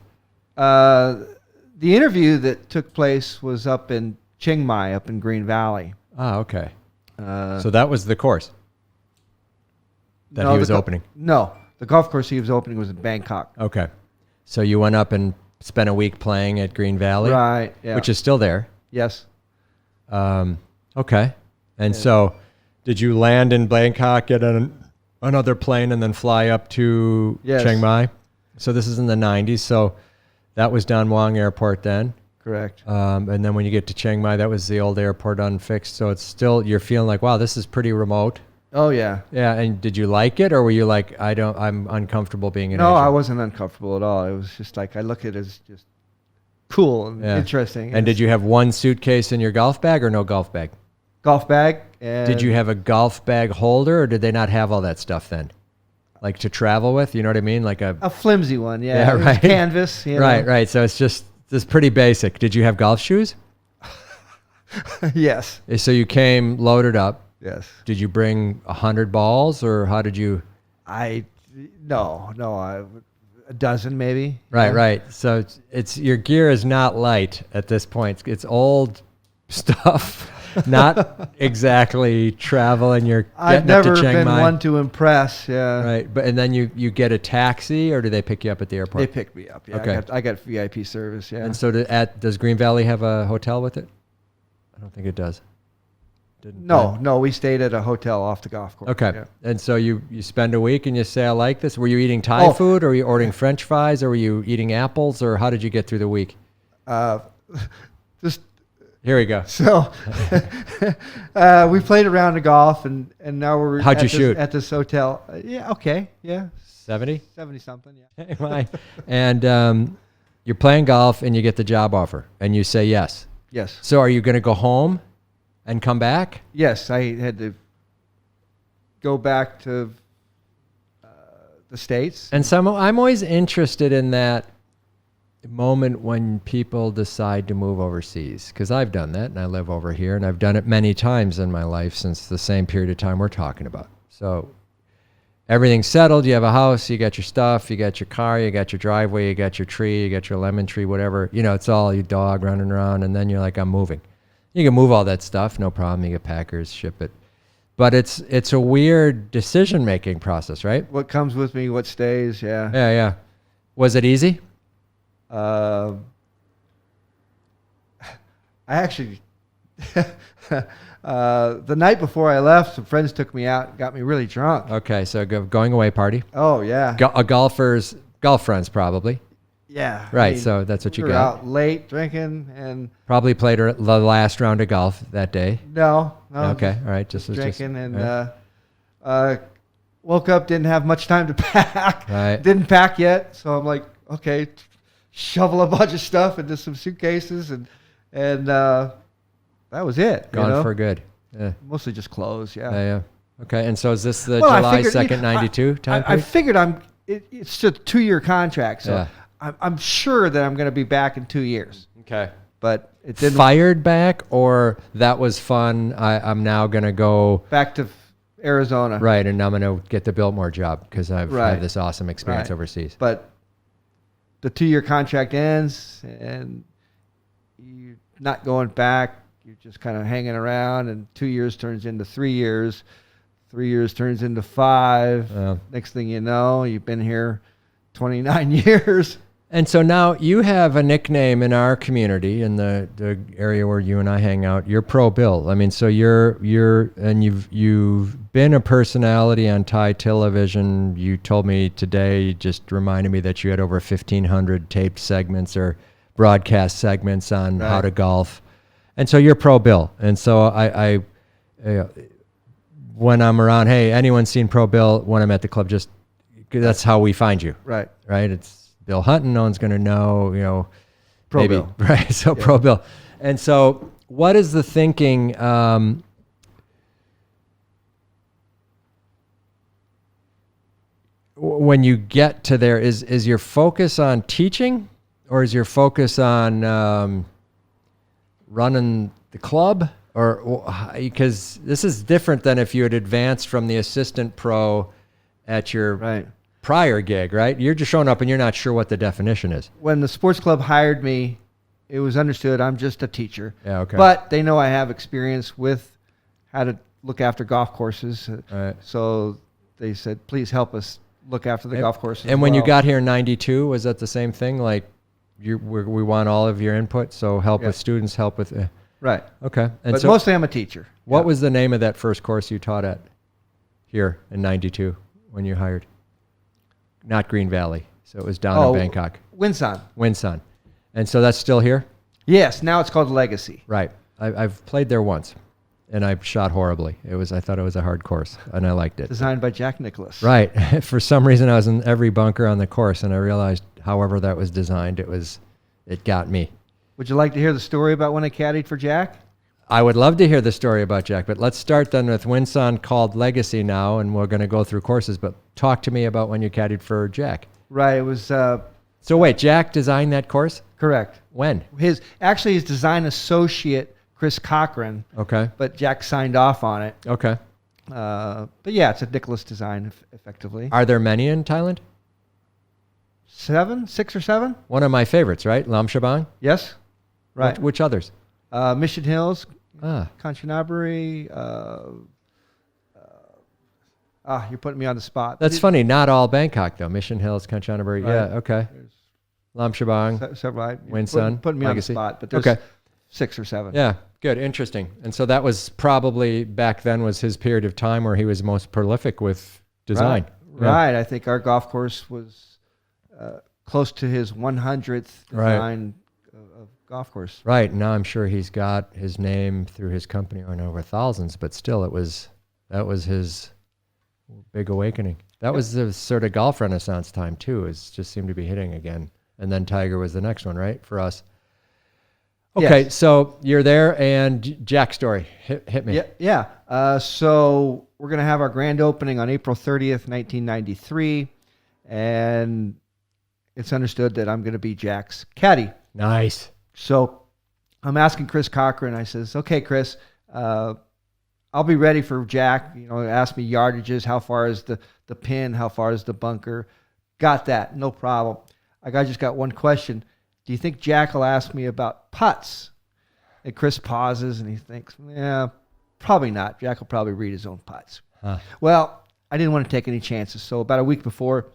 The interview that took place was up in Chiang Mai, up in Green Valley. Ah, okay. So that was the course that he was opening? No. The golf course he was opening was in Bangkok. Okay. So you went up and spent a week playing at Green Valley? Right, yeah. Which is still there? Yes. Okay. And so did you land in Bangkok, get another plane, and then fly up to Chiang Mai? So this is in the 90s. So that was Don Muang Airport then? Correct. And then when you get to Chiang Mai, that was the old airport unfixed. So it's still, you're feeling like, wow, this is pretty remote. Oh, yeah. Yeah. And did you like it, or were you like, I'm uncomfortable being in Asia? No, I wasn't uncomfortable at all. It was just like, I look at it as just cool and interesting. And did you have one suitcase in your golf bag or no golf bag? Golf bag. And did you have a golf bag holder, or did they not have all that stuff then? Like to travel with, you know what I mean? Like a flimsy one, yeah. Yeah, It was right. canvas. Right. So it's pretty basic. Did you have golf shoes? Yes. So you came loaded up. Yes. Did you bring 100 balls, or how did you? No, a dozen maybe. Right. So it's your gear is not light at this point. It's old stuff, not exactly travel, and you're I've getting up never to Chiang been Mai. one to impress. Yeah. Right, and then you get a taxi, or do they pick you up at the airport? They picked me up. Yeah. Okay. I got VIP service. Yeah. And so does Green Valley have a hotel with it? I don't think it does. No, we stayed at a hotel off the golf course. Okay. Yeah. And so you spend a week and you say, I like this. Were you eating Thai food, or were you ordering French fries, or were you eating apples, or how did you get through the week? Just Here we go. so we played around the golf, and now we're How'd you shoot? At this hotel. Yeah, okay. Yeah. 70? 70 something, yeah. And you're playing golf and you get the job offer and you say yes. Yes. So are you going to go home and come back? Yes, I had to go back to the States. And I'm always interested in that moment when people decide to move overseas, because I've done that and I live over here, and I've done it many times in my life since the same period of time we're talking about. So everything's settled. You have a house, you got your stuff, you got your car, you got your driveway, you got your tree, you got your lemon tree, whatever. It's all your dog running around, and then you're like, I'm moving. You can move all that stuff, no problem. You get packers, ship it. But it's a weird decision-making process, right? What comes with me, what stays, yeah. Yeah. Was it easy? I actually, the night before I left, some friends took me out and got me really drunk. Okay, so going away party. Oh, yeah. A golf friends probably. Yeah. Right, so that's what we you were got. out late drinking and Probably played the last round of golf that day. no. Okay, just- all right. Just was drinking and all woke up, didn't have much time to pack. Right. Didn't pack yet, so I'm like, okay, shovel a bunch of stuff into some suitcases and that was it. gone for good. Yeah. Mostly just clothes. Yeah. Yeah. Okay, and so is this the Well, I July figured- 2nd, 92 time I period? figured it's a 2-year contract, so Yeah. I'm sure that I'm going to be back in 2 years. Okay. But it didn't. Fired back, or that was fun, I'm now going to go, Back to Arizona. right, and I'm going to get the Biltmore job because I've Right. had this awesome experience Right. overseas. But the 2-year contract ends, and you're not going back. You're just kind of hanging around, and 2 years turns into 3 years. 3 years turns into 5. Yeah. Next thing you know, you've been here 29 years. And so now you have a nickname in our community, in the area where you and I hang out. You're Pro Bill. I mean, so you've been a personality on Thai television. You told me today, you just reminded me that you had over 1,500 taped segments or broadcast segments on how Right. to golf. And so you're Pro Bill. And so I when I'm around, hey, anyone seen Pro Bill? When I'm at the club, just that's how we find you. Right. Right? It's Bill Hutton. No one's going to know, Pro maybe, Bill. right? So Yeah. Pro Bill. And so what is the thinking, when you get to there, is your focus on teaching, or is your focus on, running the club? Or because this is different than if you had advanced from the assistant pro at your Right. prior gig, right? You're just showing up and you're not sure what the definition is. When the sports club hired me, it was understood I'm just a teacher. Yeah, okay. But they know I have experience with how to look after golf courses. Right. So they said, please help us look after the golf courses. And as when you well. got here in 92, was that the same thing? Like, we want all of your input, so help Yeah. with students, help with... Right. okay. And But so mostly I'm a teacher. what Yeah. was the name of that first course you taught at here in 92 when you hired? Not Green Valley. So it was down in Bangkok. Winson. Winson. And so that's still here? Yes, now it's called Legacy. Right. I've played there once, and I shot horribly. I thought it was a hard course, and I liked it. Designed by Jack Nicklaus. Right. For some reason, I was in every bunker on the course, and I realized, however that was designed, it got me. Would you like to hear the story about when I caddied for Jack? I would love to hear the story about Jack, but let's start then with Winson, called Legacy now, and we're going to go through courses. But talk to me about when you caddied for Jack. Right. It was So wait, Jack designed that course? correct. When? His design associate, Chris Cochran, Okay. but Jack signed off on it. Okay. But yeah, it's a Nicklaus design, effectively. Are there many in Thailand? 6 or 7? One of my favorites, right? Lam Shabang? Yes. Right. Which others? Mission Hills, Ah, Kanchanaburi. You're putting me on the spot. that's funny. Not all Bangkok, though. Mission Hills, Kanchanaburi. Right. Yeah, okay. There's Lam Shabang. several. Winson, Putting me Legacy. on the spot, but there's Okay. 6 or 7. Yeah, good, interesting. And so that was probably back then was his period of time where he was most prolific with design. Right. Right. I think our golf course was close to his 100th Right. design of golf course. Right. Now I'm sure he's got his name through his company on over thousands, but still that was his big awakening. That was the sort of golf renaissance time too. It just seemed to be hitting again. And then Tiger was the next one, right? For us. Okay, Yes. so you're there, and Jack story. Hit me. Yeah. So we're going to have our grand opening on April 30th, 1993. And it's understood that I'm going to be Jack's caddy. Nice. So I'm asking Chris Cochran. I says, okay, Chris, I'll be ready for Jack. Ask me yardages. How far is the pin? How far is the bunker? Got that. No problem. I just got one question. Do you think Jack will ask me about putts? And Chris pauses and he thinks, yeah, probably not. Jack will probably read his own putts. Huh. Well, I didn't want to take any chances. So about a week before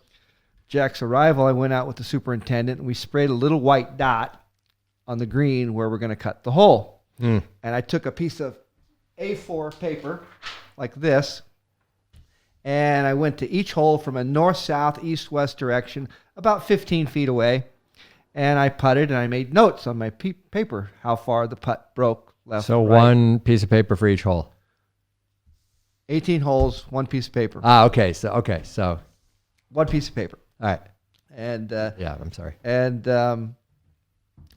Jack's arrival, I went out with the superintendent and we sprayed a little white dot on the green where we're going to cut the hole. And I took a piece of A4 paper like this, and I went to each hole from a north, south, east, west direction, about 15 feet away. And I putted, and I made notes on my paper how far the putt broke left. So right. one piece of paper for each hole. 18 holes, one piece of paper. Okay. So One piece of paper. all right. And Yeah, I'm sorry. and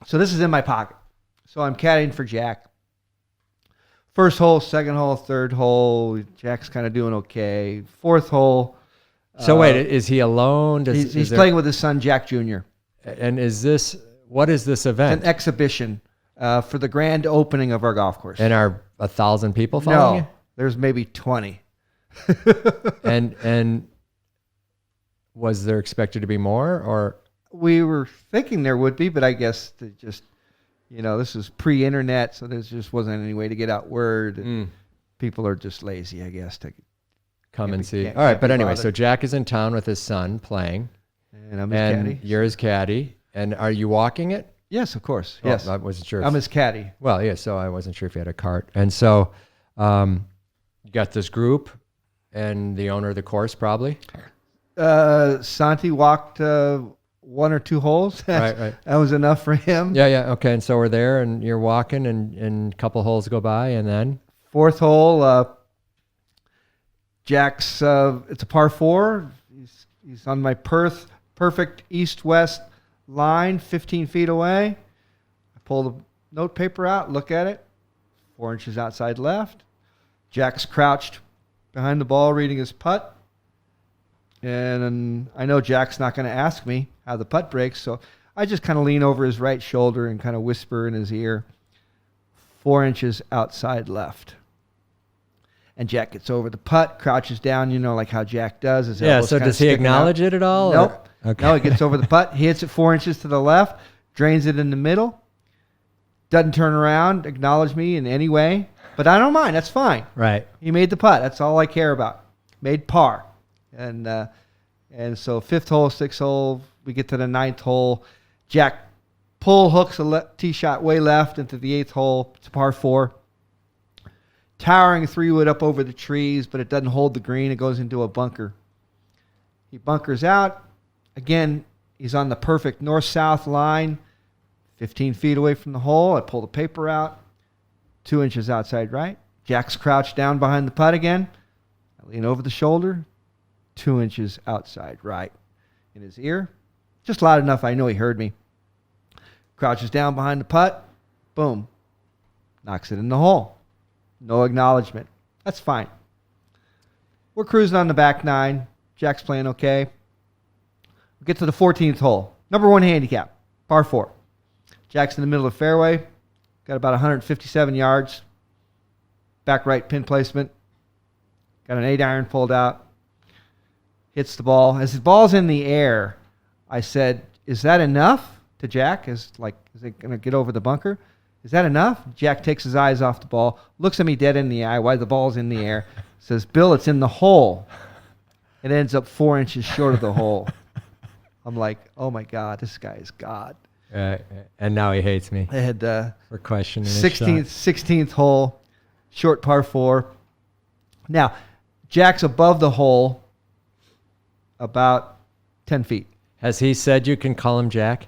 so this is in my pocket. So I'm caddying for Jack. First hole, second hole, third hole. Jack's kind of doing okay. Fourth hole. So wait, is he alone? He's playing with his son, Jack Jr. And what is this It's event? an exhibition for the grand opening of our golf course. And are 1,000 people following No, there's maybe 20. you? And was there expected to be more, or? We were thinking there would be, but I guess they just, this is pre-internet, so there just wasn't any way to get out word. And people are just lazy, I guess, to Come Can't and be- see. can't- All right, can't but be anyway, bothered. so Jack is in town with his son playing, and I'm his and caddy. you're his caddy. And are you walking it? Yes, of course. Oh, Yes, I wasn't sure. I'm his caddy. Well, yeah, so I wasn't sure if you had a cart. And so you got this group and the owner of the course probably. Santi walked 1 or 2 holes. Right. That was enough for him. Yeah. Okay. And so we're there and you're walking and a couple holes go by and then? Fourth hole, Jack's, it's a par 4. He's on my perfect east-west line, 15 feet away. I pull the note paper out, look at it, 4 inches outside left. Jack's crouched behind the ball reading his putt. And I know Jack's not going to ask me how the putt breaks, so I just kind of lean over his right shoulder and kind of whisper in his ear, 4 inches outside left. And Jack gets over the putt, crouches down, like how Jack does. His Yeah, elbows so kinda does he sticking out. acknowledge it at all? Nope. Or? Okay. No, he gets over the putt. He hits it 4 inches to the left, drains it in the middle, doesn't turn around, acknowledge me in any way. But I don't mind. That's fine. Right. He made the putt. That's all I care about. Made par. And so 5th hole, 6th hole, we get to the 9th hole. Jack hooks a tee shot way left into the 8th hole. It's a par 4. Towering 3-wood up over the trees, but it doesn't hold the green. It goes into a bunker. He bunkers out. Again, he's on the perfect north-south line, 15 feet away from the hole. I pull the paper out, 2 inches outside right. Jack's crouched down behind the putt again. I lean over the shoulder, 2 inches outside right. In his ear, just loud enough I know he heard me. Crouches down behind the putt, boom, knocks it in the hole. No acknowledgement. That's fine. We're cruising on the back 9. Jack's playing okay. We get to the 14th hole. Number 1 handicap, par 4. Jack's in the middle of the fairway. Got about 157 yards. Back right pin placement. Got an 8-iron pulled out. Hits the ball. As the ball's in the air, I said, is that enough to Jack? Is it going to get over the bunker? Is that enough? Jack takes his eyes off the ball, looks at me dead in the eye while the ball's in the air, says, Bill, it's in the hole. It ends up 4 inches short of the hole. I'm like, oh my God, this guy is God. And now he hates me I had for questioning his shot. 16th hole, short par 4. Now, Jack's above the hole about 10 feet. Has he said you can call him Jack?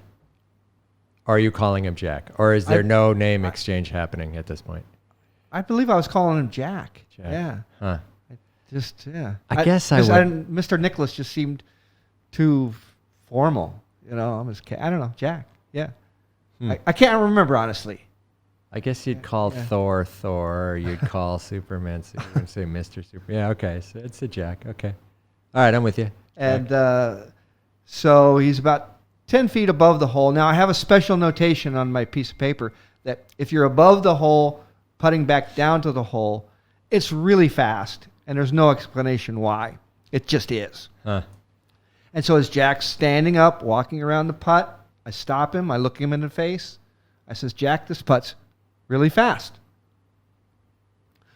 Or are you calling him Jack? Or is there no name exchange happening at this point? I believe I was calling him Jack. Jack. Yeah. Huh. I guess I would. Mr. Nicholas just seemed too formal. I'm his I don't know, Jack. Yeah. I can't remember, honestly. I guess you'd call Thor, or you'd call Superman, you'd say Mr. Super. Yeah, okay. So it's a Jack. Okay. All right, I'm with you. And so he's about 10 feet above the hole. Now, I have a special notation on my piece of paper that if you're above the hole, putting back down to the hole, it's really fast, and there's no explanation why. It just is. Huh. And so as Jack's standing up, walking around the putt, I stop him. I look him in the face. I says, Jack, this putt's really fast.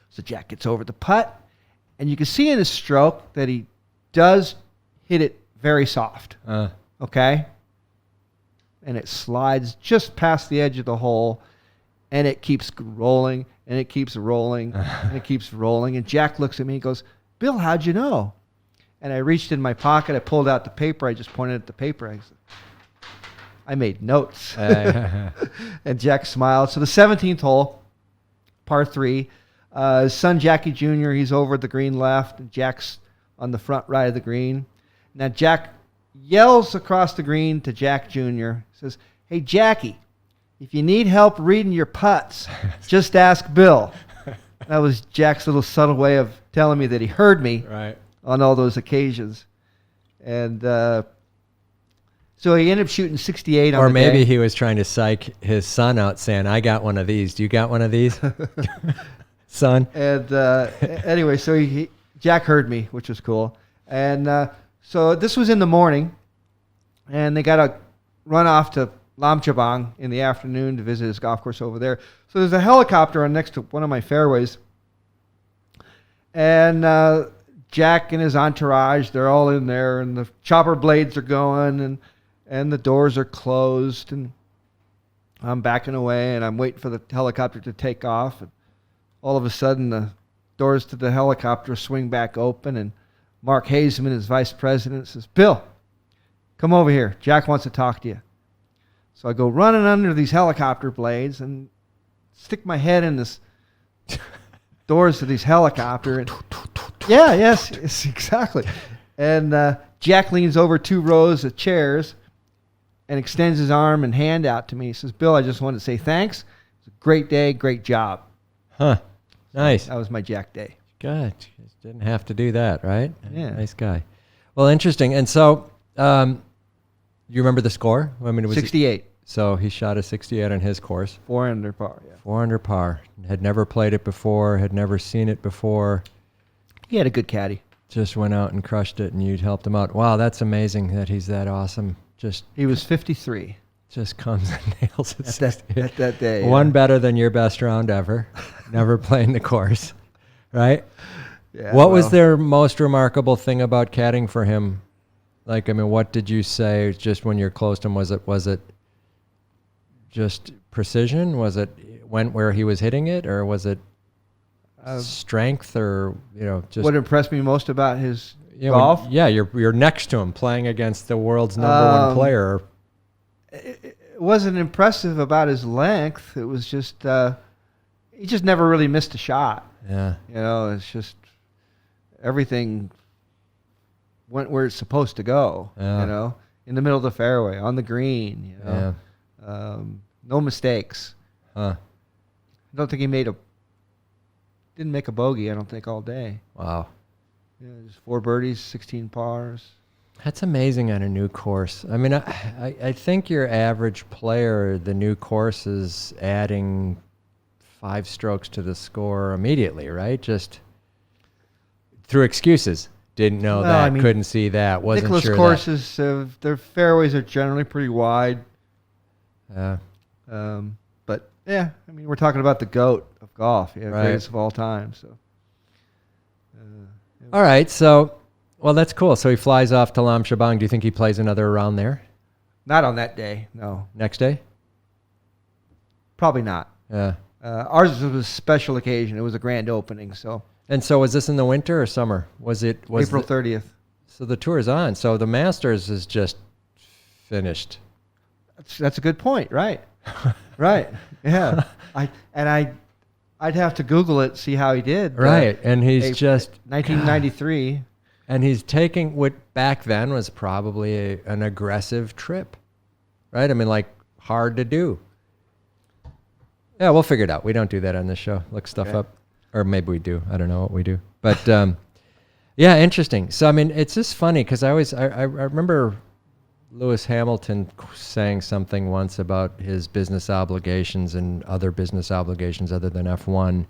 So Jack gets over the putt, and you can see in his stroke that he does hit it very soft. Okay? And it slides just past the edge of the hole, and it keeps rolling, and it keeps rolling, and it keeps rolling. And Jack looks at me and goes, Bill, how'd you know? And I reached in my pocket. I pulled out the paper. I just pointed at the paper. I said, I made notes. And Jack smiled. So the 17th hole, par 3, his son Jackie Jr., he's over at the green left, and Jack's on the front right of the green. Now Jack yells across the green to Jack Jr., says, "Hey, Jackie, if you need help reading your putts, just ask Bill." That was Jack's little subtle way of telling me that he heard me on all those occasions. And so he ended up shooting 68 on the day. Or maybe he was trying to psych his son out saying, "I got one of these. Do you got one of these, son?" And anyway, so Jack heard me, which was cool. And so this was in the morning, and they got to run off to Lam Chabang in the afternoon to visit his golf course over there. So there's a helicopter on next to one of my fairways. And Jack and his entourage, they're all in there, and the chopper blades are going, and the doors are closed, and I'm backing away, and I'm waiting for the helicopter to take off. And all of a sudden, the doors to the helicopter swing back open, and Mark Hazeman, his vice president, says, "Bill, come over here. Jack wants to talk to you." So I go running under these helicopter blades and stick my head in this doors to these helicopter. And yes, exactly. And Jack leans over 2 rows of chairs and extends his arm and hand out to me. He says, "Bill, I just wanted to say thanks. It's a great day, great job." Huh. Nice. That was my Jack day. Good. Just didn't have to do that, right? Yeah. Nice guy. Well, interesting. And so, you remember the score? I mean, it was 68. So he shot a 68 on his course. 4 under par, yeah. 4 under par. Had never played it before, had never seen it before. He had a good caddy. Just went out and crushed it, and you helped him out. Wow, that's amazing that he's that awesome. He was 53. Just comes and nails it. At that day. Yeah. One better than your best round ever. Never playing the course, right? Yeah, What was their most remarkable thing about caddying for him? Like, I mean, what did you say just when you're close to him? Was it just precision? Was it went where he was hitting it, or was it strength, or just what impressed me most about his golf? You're next to him playing against the world's number one player. It wasn't impressive about his length. It was just he just never really missed a shot. Yeah, it's just everything went where it's supposed to go. Yeah. In the middle of the fairway, on the green. Yeah. No mistakes. Huh. I don't think he didn't make a bogey, I don't think, all day. Wow. Yeah, just 4 birdies, 16 pars. That's amazing on a new course. I mean, I think your average player, the new course is adding 5 strokes to the score immediately, right? Just through excuses. Didn't know that, couldn't see that, wasn't Nicklaus sure courses, their fairways are generally pretty wide. Yeah. But yeah, I mean, we're talking about the GOAT of golf, Right. greatest of all time. So. All right, so, well, that's cool. So he flies off to Lam Chabang. Do you think he plays another round there? Not on that day, no. Next day? Probably not. Yeah. Ours was a special occasion. It was a grand opening, so. And so was this in the winter or summer? Was April 30th. So the tour is on. So the Masters is just finished. That's a good point, right? Right. Yeah. I'd have to Google it, see how he did. Right. And he's just 1993. And he's taking what back then was probably an aggressive trip. Right? I mean, like, hard to do. Yeah, we'll figure it out. We don't do that on this show. Look stuff up. Or maybe we do. I don't know what we do. But yeah, interesting. So I mean, it's just funny because I remember Lewis Hamilton saying something once about his business obligations and other business obligations other than F1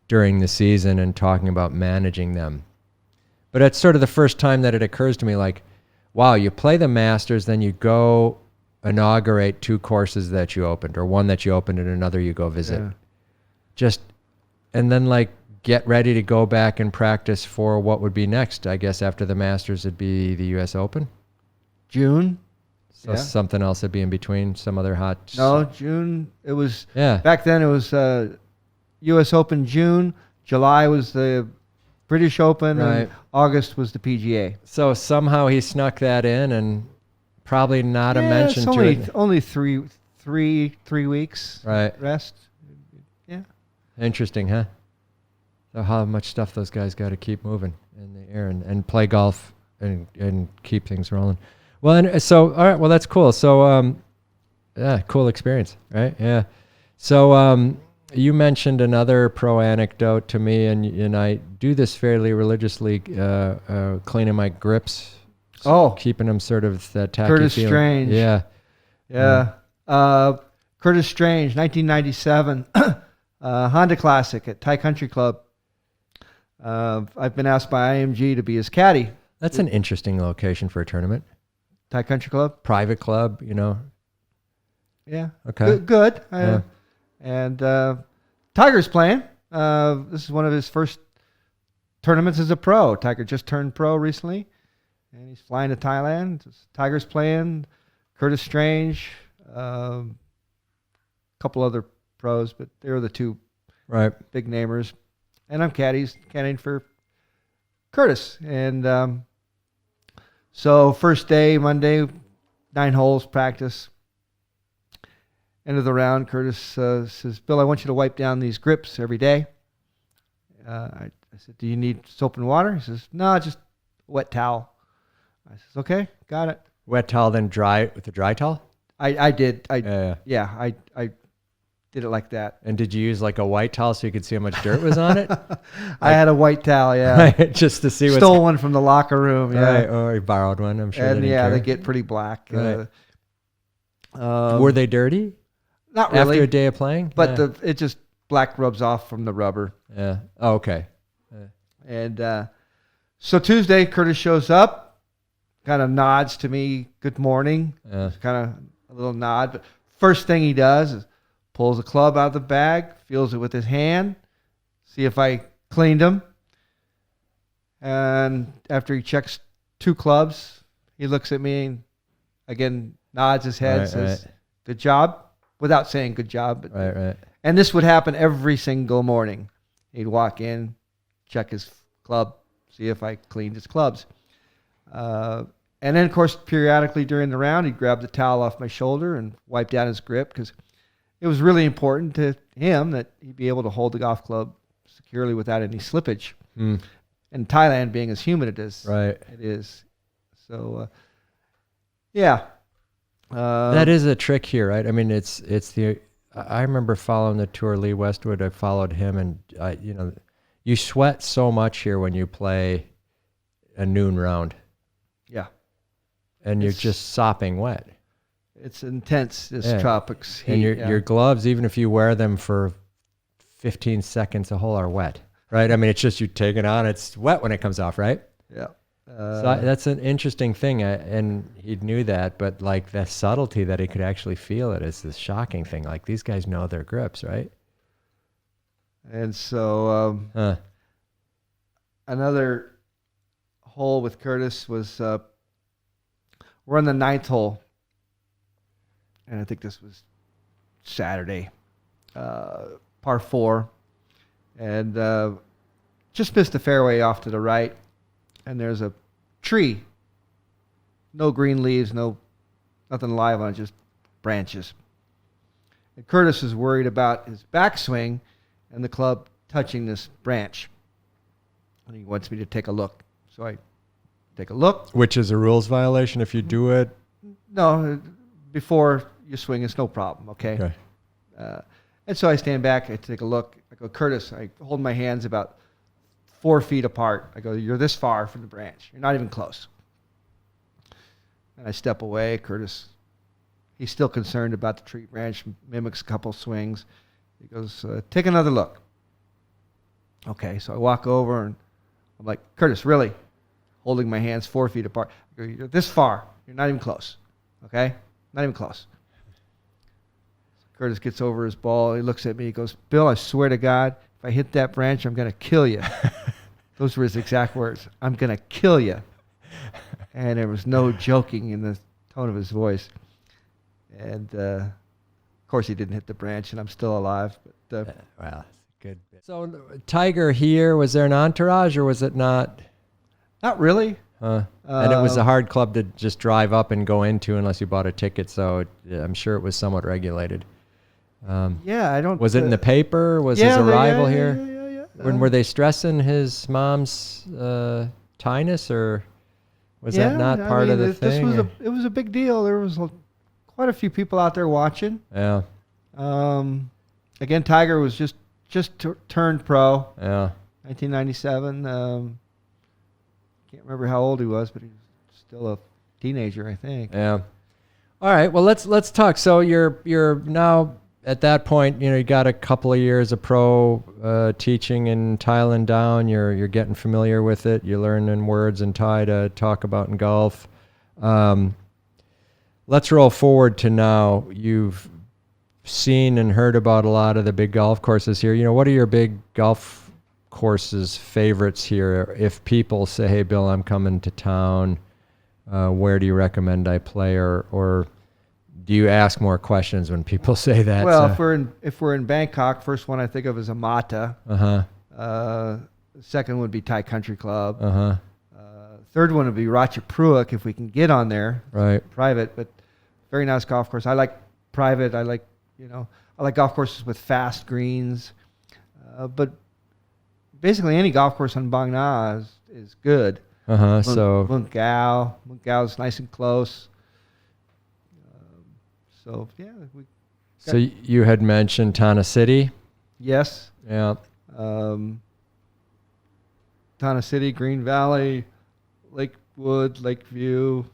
during the season and talking about managing them. But it's sort of the first time that it occurs to me, like, wow, you play the Masters, then you go inaugurate 2 courses that you opened, or one that you opened and another you go visit. Yeah. And then, like, get ready to go back and practice for what would be next. I guess after the Masters, it'd be the U.S. Open. June. So something else would be in between, some other hot... No, June. It was... Yeah. Back then, it was U.S. Open June. July was the British Open. Right. And August was the PGA. So somehow he snuck that in and probably not a mention it's to it. only three weeks Right. rest. Yeah. Interesting, huh? So how much stuff those guys got to keep moving in the air and play golf and keep things rolling. Well, and so all right, well that's cool. So yeah, cool experience, right? Yeah. So you mentioned another pro anecdote to me, and I do this fairly religiously, cleaning my grips. Keeping them sort of that tacky Curtis feeling. Strange. Yeah. Curtis Strange, 1997, Honda Classic at Thai Country Club. I've been asked by IMG to be his caddy. That's an interesting location for a tournament. Thai Country Club. Private club, Yeah. Okay. Good. Yeah. And Tiger's playing. This is one of his first tournaments as a pro. Tiger just turned pro recently, and he's flying to Thailand. Tiger's playing. Curtis Strange. A couple other pros, but they were the two big namers. And I'm caddying for Curtis. And so first day, Monday, 9 holes practice. End of the round, Curtis says, Bill, I want you to wipe down these grips every day. I said, do you need soap and water? He says, no, just a wet towel. I says, okay, got it. Wet towel, then dry with a dry towel? I did. I did it like that. And did you use like a white towel so you could see how much dirt was on it? I had a white towel, yeah. Just to see what's... Stole one from the locker room, yeah. Right, or you borrowed one, I'm sure. And they didn't care. they get pretty black. Right. Were they dirty? Not really. After a day of playing? But it just black rubs off from the rubber. Yeah. Oh, okay. And so Tuesday, Curtis shows up, kind of nods to me, good morning. Kind of a little nod. But first thing he does is pulls a club out of the bag, feels it with his hand, see if I cleaned them. And after he checks 2 clubs, he looks at me and again nods his head, says, good job, without saying good job. But, right. And this would happen every single morning. He'd walk in, check his club, see if I cleaned his clubs. And then, of course, periodically during the round, he'd grab the towel off my shoulder and wipe down his grip because it was really important to him that he'd be able to hold the golf club securely without any slippage. And Thailand being as humid it is. So, yeah. That is a trick here, right? I mean, I remember following the tour, Lee Westwood. I followed him, and you sweat so much here when you play a noon round. Yeah. And you're just sopping wet. It's intense, this tropics heat. And your gloves, even if you wear them for 15 seconds a hole, are wet, right? I mean, it's just you take it on, it's wet when it comes off, right? Yeah. So that's an interesting thing, and he knew that, but like the subtlety that he could actually feel it is this shocking thing. Like these guys know their grips, right? And so another hole with Curtis was we're on the 9th hole, and I think this was Saturday, par 4, and just missed the fairway off to the right, and there's a tree, no green leaves, nothing live on it, just branches. And Curtis is worried about his backswing and the club touching this branch, and he wants me to take a look. So I take a look. Which is a rules violation if you do it? No, before you swing, it's no problem, okay? And so I stand back, I take a look. I go, Curtis, I hold my hands about 4 feet apart. I go, you're this far from the branch. You're not even close. And I step away. Curtis, he's still concerned about the tree branch, mimics a couple swings. He goes, take another look. Okay, so I walk over, and I'm like, Curtis, really? Holding my hands 4 feet apart. I go, you're this far. You're not even close. Okay? Not even close. So Curtis gets over his ball. He looks at me. He goes, Bill, I swear to God, if I hit that branch, I'm going to kill you. Those were his exact words. I'm going to kill you. And there was no joking in the tone of his voice. And, of course, he didn't hit the branch, and I'm still alive. But wow, good. So Tiger here, was there an entourage, or was it not? Not really. And it was a hard club to just drive up and go into unless you bought a ticket. So I'm sure it was somewhat regulated. Yeah, I don't. Was it in the paper? Was his arrival here? Yeah. When were they stressing his mom's tinnitus, or was that not part of the thing? It was a big deal. There was quite a few people out there watching. Yeah. Again, Tiger was just turned pro. Yeah. 1997. Can't remember how old he was, but he was still a teenager, I think. Yeah. All right. Well, let's talk. So you're now at that point. You got a couple of years of pro teaching in Thailand down. You're getting familiar with it. You're learning words in Thai to talk about in golf. Let's roll forward to now. You've seen and heard about a lot of the big golf courses here. What are your big golf courses favorites here? If people say, "Hey, Bill, I'm coming to town. Where do you recommend I play?" Or do you ask more questions when people say that? Well, if we're in Bangkok, first one I think of is Amata. Second would be Thai Country Club. Third one would be Ratchaprua if we can get on there. Right. Private, but very nice golf course. I like private. I like golf courses with fast greens. But basically any golf course on Bang Na is good. So Munkao is nice and close. So yeah. So you had mentioned Tana City. Yes. Yeah. Tana City, Green Valley, Lakewood, Lakeview.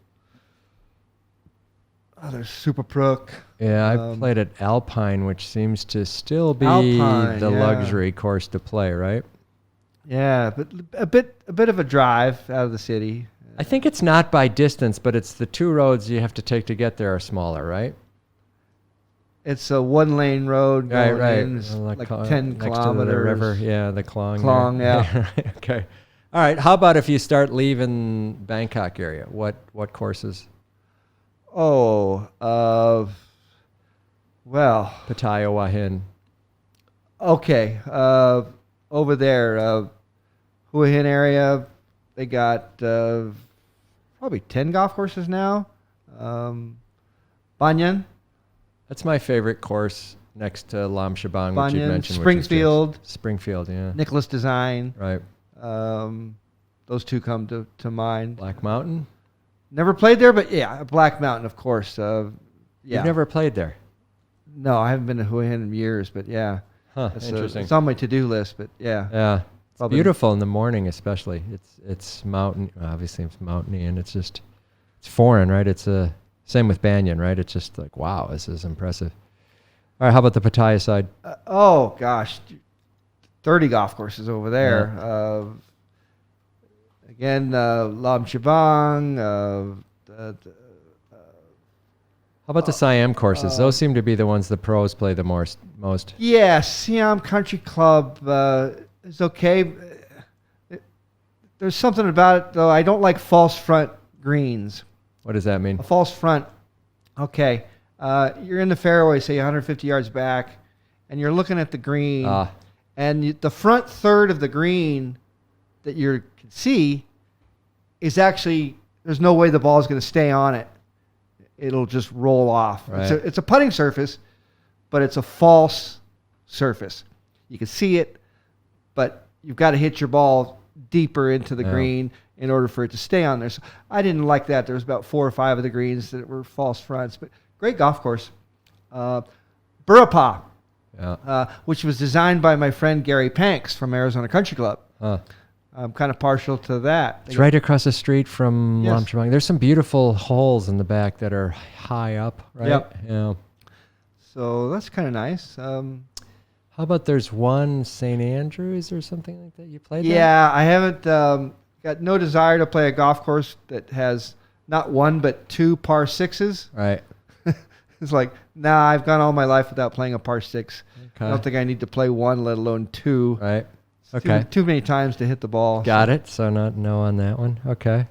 Oh, there's Superbrook. Yeah, I played at Alpine, which seems to still be the luxury course to play, right? Yeah, but a bit of a drive out of the city. I think it's not by distance, but it's the two roads you have to take to get there are smaller, right? It's a one-lane road going in. It's like 10 next kilometers. to the river, yeah, the Klong. Klong, yeah. Okay. All right. How about if you start leaving Bangkok area? What courses? Oh, well. Pattaya, Wahin. Okay. Over there, Hua Hin area, they got probably 10 golf courses now. Banyan. That's my favorite course next to Lam Shabang, which you Banyan, mentioned. Springfield. Springfield, yeah. Nicholas Design. Right. Those two come to mind. Black Mountain? Never played there, but yeah, Black Mountain, of course. Yeah. You've never played there? No, I haven't been to Hua Hin in years, but yeah. Huh, interesting. It's on my to-do list, but yeah. Yeah. It's beautiful in the morning, especially. It's mountain. Obviously, it's mountainy, and it's foreign, right? It's same with Banyan, right? It's just like, wow, this is impressive. All right, how about the Pattaya side? Oh gosh, 30 golf courses over there. Yeah. Again, Lam Shabang. How about the Siam courses? Those seem to be the ones the pros play the most. Yeah, Siam Country Club is okay. There's something about it, though. I don't like false front greens. What does that mean? A false front. Okay. You're in the fairway, say 150 yards back, and you're looking at the green. And the front third of the green that you can see is actually, there's no way the ball is going to stay on it. It'll just roll off. Right. It's a putting surface, but it's a false surface. You can see it, but you've got to hit your ball deeper into the green in order for it to stay on there. So I didn't like that. There was about 4 or 5 of the greens that were false fronts, but great golf course. Burrapah, which was designed by my friend Gary Panks from Arizona Country Club. I'm kind of partial to that. It's right across the street from Yes. Lam Shabang. There's some beautiful holes in the back that are high up, right? Yep. Yeah. So that's kind of nice. How about there's one St. Andrews or something like that you played there? Yeah, I haven't got no desire to play a golf course that has not 1 but 2 par 6s. Right. It's like, nah, I've gone all my life without playing a par 6. Okay. I don't think I need to play 1, let alone 2. Right. It's Okay. Too many times to hit the ball. Got it. So no on that one. Okay.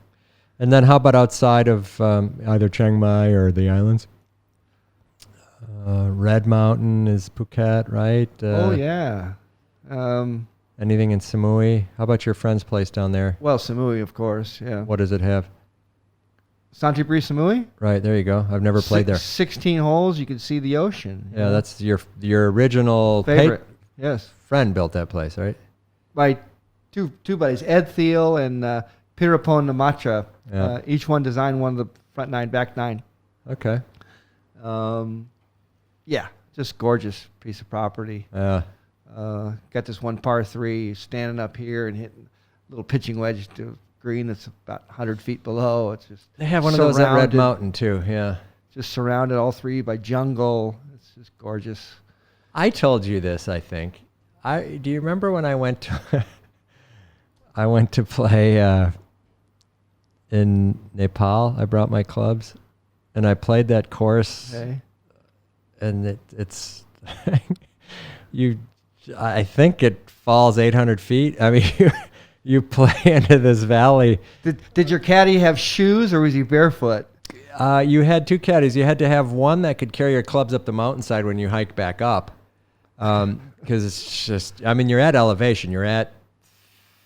And then how about outside of either Chiang Mai or the islands? Red Mountain is Phuket, right? Oh, yeah. Anything in Samui? How about your friend's place down there? Well, Samui, of course. Yeah. What does it have? Santibri Samui. Right, there you go. I've never played there. 16 holes. You can see the ocean. Yeah, that's your original favorite. Yes. Friend built that place, right? My two buddies, Ed Thiel and Pirapon Namatra. Yeah. Each one designed one of the front 9, back 9. Okay. Yeah, just gorgeous piece of property. Got this one par 3 standing up here and hitting a little pitching wedge to green that's about 100 feet below. It's just they have one of those at Red Mountain too. Yeah, just surrounded all 3 by jungle. It's just gorgeous. I told you this, I think. Do you remember when I went to I went to play in Nepal? I brought my clubs and I played that course. Okay. And it's I think it falls 800 feet. I mean, you play into this valley. Did your caddy have shoes or was he barefoot? You had 2 caddies. You had to have one that could carry your clubs up the mountainside when you hike back up. Because it's just, I mean, you're at elevation. You're at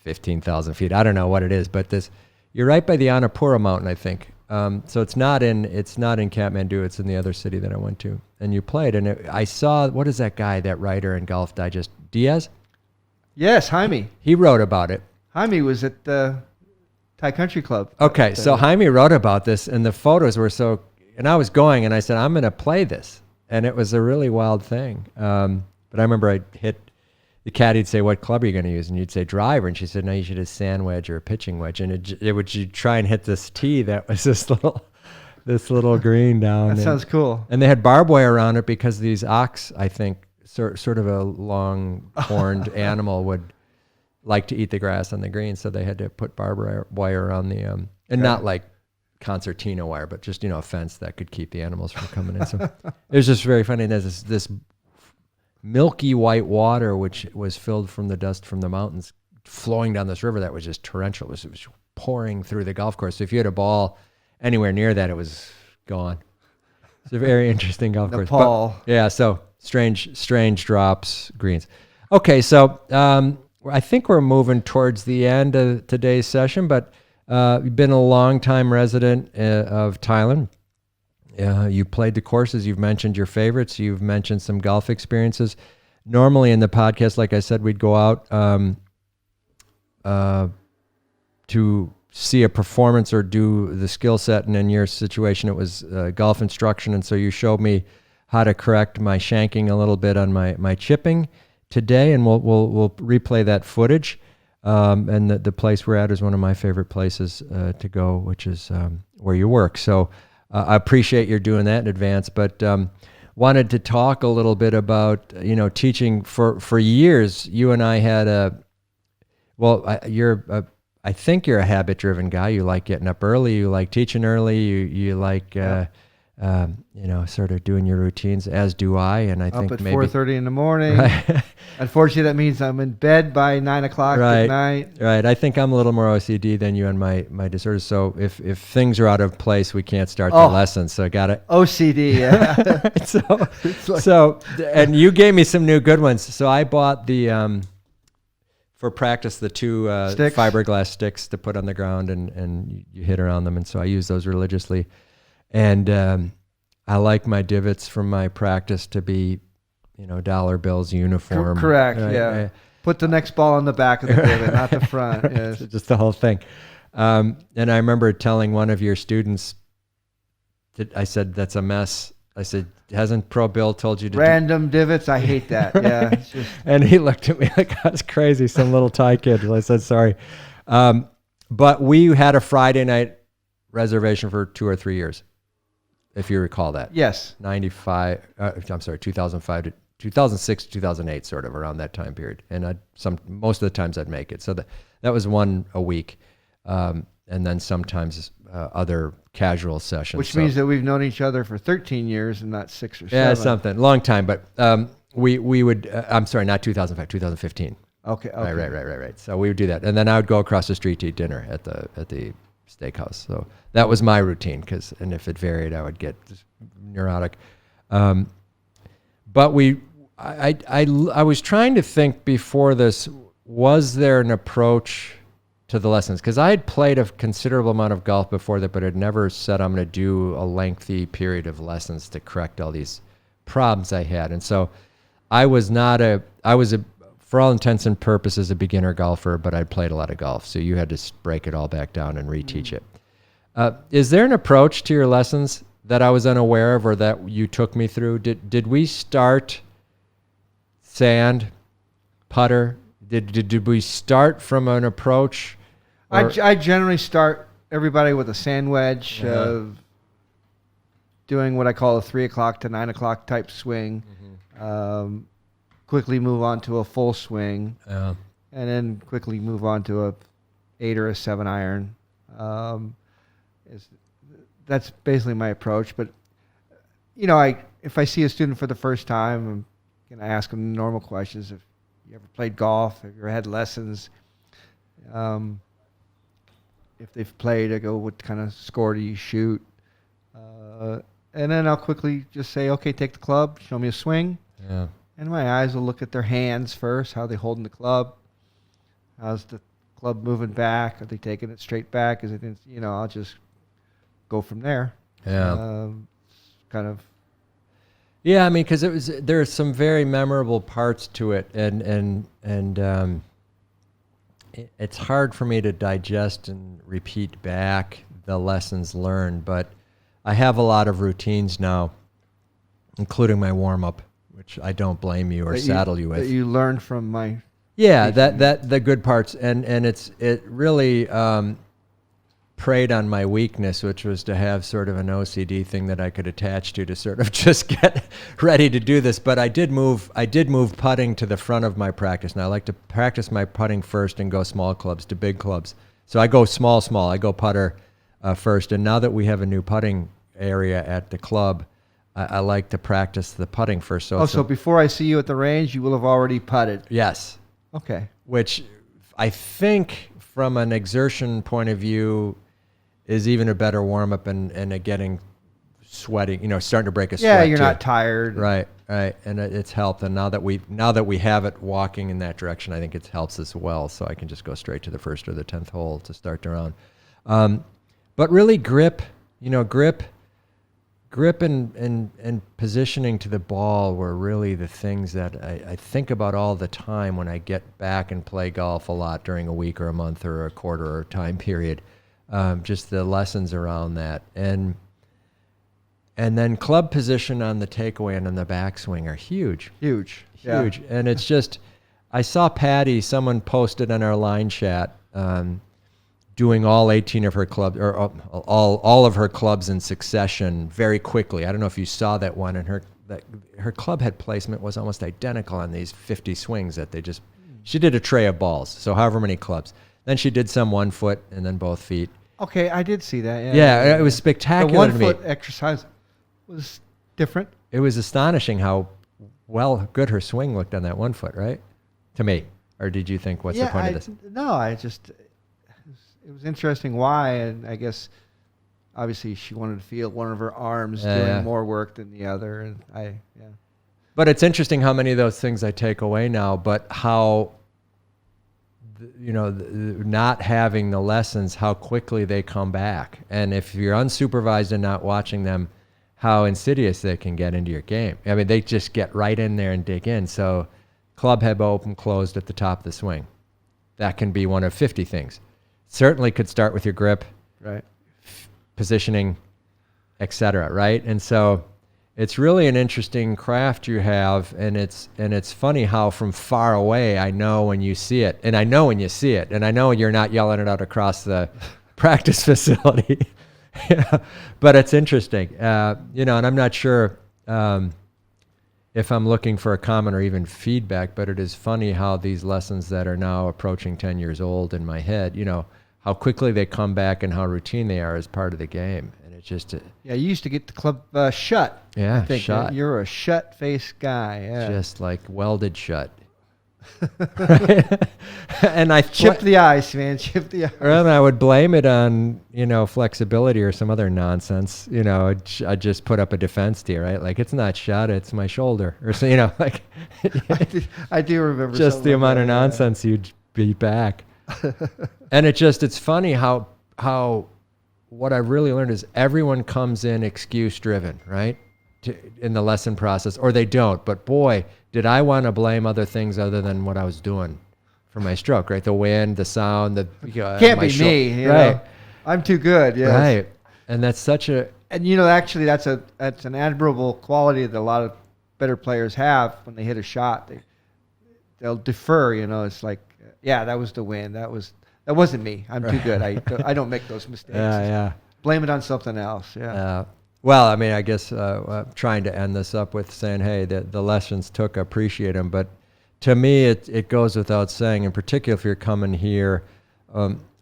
15,000 feet. I don't know what it is, but you're right by the Annapurna mountain, I think. So it's not in Kathmandu. It's in the other city that I went to. And you played, and I saw, what is that guy, that writer in Golf Digest, Diaz? Yes, Jaime. He wrote about it. Jaime was at the Thai Country Club. Okay, so Jaime wrote about this, and the photos were so, and I was going, and I said, I'm going to play this. And it was a really wild thing. But I remember I hit, the caddy'd say, what club are you going to use? And you'd say driver. And she said, no, you should have sand wedge or a pitching wedge. And it would, you'd try and hit this tee that was this little green down. That sounds cool. And they had barbed wire around it because these ox, I think, sort of a long-horned animal would like to eat the grass on the green. So they had to put barbed wire around the, and not like concertina wire, but just, a fence that could keep the animals from coming in. So it was just very funny. And there's this milky white water, which was filled from the dust from the mountains, flowing down this river that was just torrential. It was pouring through the golf course. So if you had a ball anywhere near that, it was gone. It's a very interesting golf course. Nepal. But, yeah, so strange drops, greens. Okay, so I think we're moving towards the end of today's session, but you've been a long-time resident of Thailand. You played the courses. You've mentioned your favorites. You've mentioned some golf experiences. Normally in the podcast, like I said, we'd go out to see a performance or do the skill set. And in your situation, it was golf instruction. And so you showed me how to correct my shanking a little bit on my chipping today. And we'll replay that footage. And the place we're at is one of my favorite places to go, which is where you work. So I appreciate you're doing that in advance, but wanted to talk a little bit about, teaching for years. You and I had I think you're a habit-driven guy. You like getting up early. You like teaching early. You like, sort of doing your routines, as do I. And I think up at maybe 4:30 in the morning. Right. Unfortunately, that means I'm in bed by 9 o'clock at night. Right. I think I'm a little more OCD than you and my disorders. So if things are out of place, we can't start the lesson. So I got it. OCD, yeah. So and you gave me some new good ones. So I bought the for practice the 2 fiberglass sticks to put on the ground and you hit around them. And so I use those religiously. And I like my divots from my practice to be, dollar bills uniform. Correct, yeah. Put the next ball on the back of the divot, not the front. Right. Yes. Just the whole thing. And I remember telling one of your students, I said, that's a mess. I said, hasn't Pro Bill told you to Random divots? I hate that. Yeah. It's just... And he looked at me like I was crazy, some little Thai kid. I said, sorry. But we had a Friday night reservation for 2 or 3 years, if you recall that. Yes. 2005 to 2006, 2008, sort of around that time period. And most of the times I'd make it. So that was one a week. And then sometimes other casual sessions. Which means that we've known each other for 13 years and not 6 or 7. Yeah, something. Long time. But we would, I'm sorry, not 2005, 2015. Okay. Right. So we would do that. And then I would go across the street to eat dinner at the steakhouse. So that was my routine, and if it varied, I would get neurotic. But I was trying to think before this, was there an approach to the lessons? Because I had played a considerable amount of golf before that, but had never said I'm going to do a lengthy period of lessons to correct all these problems I had. And so I was for all intents and purposes, a beginner golfer, but I'd played a lot of golf. So you had to break it all back down and reteach it. Is there an approach to your lessons that I was unaware of or that you took me through? Did we start sand, putter? Did we start from an approach? I generally start everybody with a sand wedge, doing what I call a 3 o'clock to 9 o'clock type swing. Quickly move on to a full swing, and then quickly move on to a 8 or a 7 iron. That's basically my approach. But if I see a student for the first time, I'm gonna ask them normal questions. If you ever played golf, have you ever had lessons? If they've played, I go, what kind of score do you shoot? And then I'll quickly just say, okay, take the club, show me a swing. Yeah. And my eyes will look at their hands first, how they holding the club. How's the club moving back? Are they taking it straight back? Is it, I'll just go from there. Yeah. Kind of. Yeah, I mean, because there are some very memorable parts to it, and it's hard for me to digest and repeat back the lessons learned, but I have a lot of routines now, including my warm-up, which I don't blame you or saddle you with. That you learned from my... Yeah, that the good parts, and it really preyed on my weakness, which was to have sort of an OCD thing that I could attach to sort of just get ready to do this. But I did move putting to the front of my practice. Now I like to practice my putting first and go small clubs to big clubs. So I go small. I go putter first. And now that we have a new putting area at the club, I like to practice the putting first. So before I see you at the range, you will have already putted. Yes. Okay. Which I think from an exertion point of view is even a better warm-up and a getting sweating, starting to break a sweat. Yeah, you're too. not tired. Right. And it's helped. And now that we have it walking in that direction, I think it helps as well. So I can just go straight to the first or the 10th hole to start the round. But really grip and positioning to the ball were really the things that I think about all the time when I get back and play golf a lot during a week or a month or a quarter or time period. Just the lessons around that. And then club position on the takeaway and on the backswing are huge. Huge. Yeah. And it's just, I saw Patty, someone posted on our line chat, doing all 18 of her clubs, or all of her clubs in succession very quickly. I don't know if you saw that one, and her club head placement was almost identical on these 50 swings that she did a tray of balls, so however many clubs. Then she did some 1 foot and then both feet. Okay, I did see that. Yeah, it was spectacular to me. The 1 foot exercise was different. It was astonishing how good her swing looked on that 1 foot, right? To me. Or did you think, what's the point of this? No, it was interesting why, and I guess obviously she wanted to feel one of her arms doing more work than the other, and But it's interesting how many of those things I take away now, but how, not having the lessons, how quickly they come back. And if you're unsupervised and not watching them, how insidious they can get into your game. I mean, they just get right in there and dig in. So club head open, closed at the top of the swing. That can be one of 50 things. Certainly could start with your grip, right, positioning, etc. Right, and so it's really an interesting craft you have, and it's funny how from far away I know when you see it, and I know when you see it, and I know you're not yelling it out across the practice facility. But it's interesting, and I'm not sure if I'm looking for a comment or even feedback, but it is funny how these lessons that are now approaching 10 years old in my head, how quickly they come back and how routine they are as part of the game. And it's just... you used to get the club shut. Yeah, I think shut. You're a shut-faced guy. Yeah. Just like welded shut. Right? And I chip the ice, man. Chip the ice. And I would blame it on flexibility or some other nonsense. I just put up a defense to you, right? Like, it's not shut, it's my shoulder, or so. Like I do remember just the amount of nonsense you'd beat back. And it's funny how what I've really learned is everyone comes in excuse driven, right? In the lesson process, or they don't. But boy, did I want to blame other things other than what I was doing for my stroke, right? The wind, the sound, can't be me, right? Know. I'm too good, yes. Right. And that's such a, and actually that's an admirable quality that a lot of better players have when they hit a shot. They'll defer, it's like, yeah, that was the wind. That wasn't me. I'm too good. I don't make those mistakes. Yeah. Blame it on something else. Yeah. Well, I mean, I guess I'm trying to end this up with saying, hey, the lessons took, appreciate them. But to me, it goes without saying, in particular if you're coming here,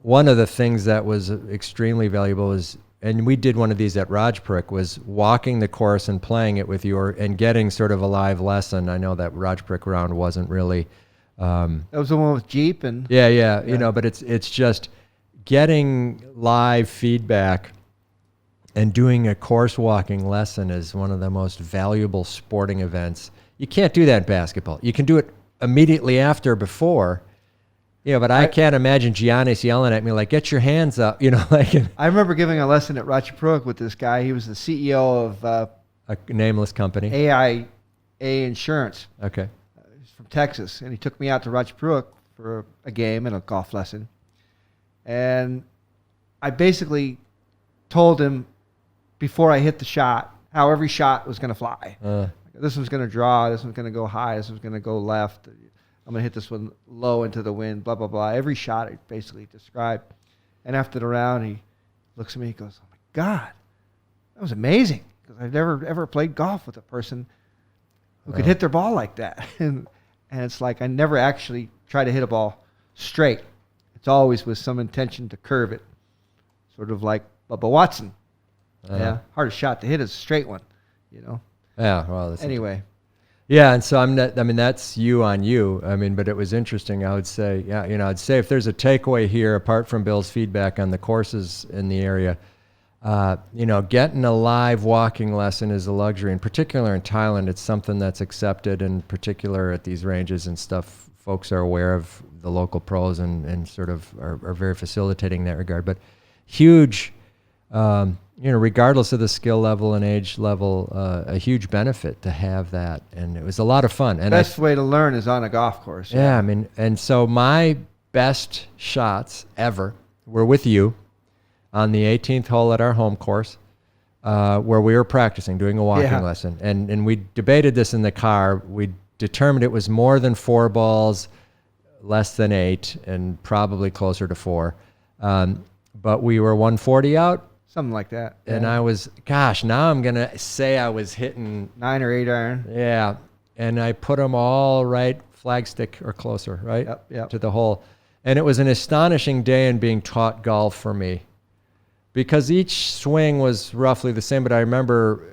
one of the things that was extremely valuable is, and we did one of these at Rajprik, was walking the course and playing it with you and getting sort of a live lesson. I know that Rajprik round wasn't really... that was the one with Jeep and... Yeah. But it's just getting live feedback and doing a course walking lesson is one of the most valuable sporting events. You can't do that in basketball. You can do it immediately after or before. But I can't imagine Giannis yelling at me like, get your hands up, like. I remember giving a lesson at Rajprik with this guy. He was the CEO of a nameless company. AIA Insurance. Okay. He's from Texas, and he took me out to Rajprik for a game and a golf lesson. And I basically told him before I hit the shot how every shot was going to fly. This one's going to draw. This one's going to go high. This one's going to go left. I'm going to hit this one low into the wind, blah, blah, blah. Every shot I basically described. And after the round, he looks at me, he goes, oh, my God, that was amazing. Because I've never, ever played golf with a person who could hit their ball like that. And it's like I never actually try to hit a ball straight. It's always with some intention to curve it. Sort of like Bubba Watson. Hardest shot to hit is a straight one, Yeah, well, anyway. Yeah, and so that's you on you. But it was interesting. I would say, I'd say if there's a takeaway here, apart from Bill's feedback on the courses in the area, getting a live walking lesson is a luxury. In particular in Thailand, it's something that's accepted, in particular at these ranges and stuff. Folks are aware of the local pros and sort of are very facilitating in that regard. But huge, regardless of the skill level and age level, a huge benefit to have that. And it was a lot of fun. And best way to learn is on a golf course. Yeah, and so my best shots ever were with you on the 18th hole at our home course, where we were practicing, doing a walking lesson. And we debated this in the car. We determined it was more than 4 balls, less than 8, and probably closer to 4. But we were 140 out. Something like that. And I was, now I'm going to say I was hitting 9 or 8 iron. Yeah. And I put them all right, flagstick or closer, right? Yep. To the hole. And it was an astonishing day in being taught golf for me, because each swing was roughly the same. But I remember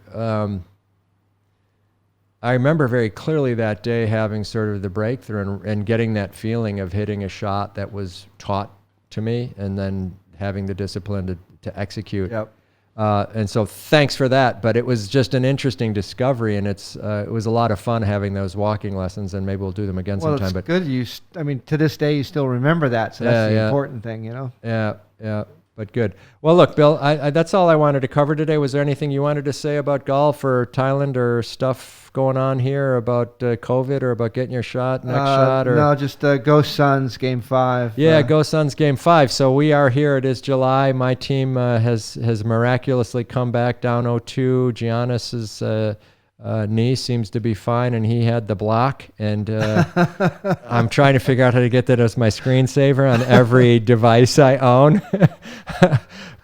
very clearly that day having sort of the breakthrough and getting that feeling of hitting a shot that was taught to me, and then having the discipline to execute. Yep. And so thanks for that. But it was just an interesting discovery, and it was a lot of fun having those walking lessons, and maybe we'll do them again sometime. Well, it's good. To this day, you still remember that, so that's the important thing, Yeah. But good. Well, look, Bill, that's all I wanted to cover today. Was there anything you wanted to say about golf or Thailand or stuff going on here about COVID or about getting your next shot? Or? No, just go Suns, Game 5. Yeah, go Suns, Game 5. So we are here. It is July. My team has miraculously come back down 0-2. Giannis's knee seems to be fine, and he had the block. And I'm trying to figure out how to get that as my screensaver on every device I own.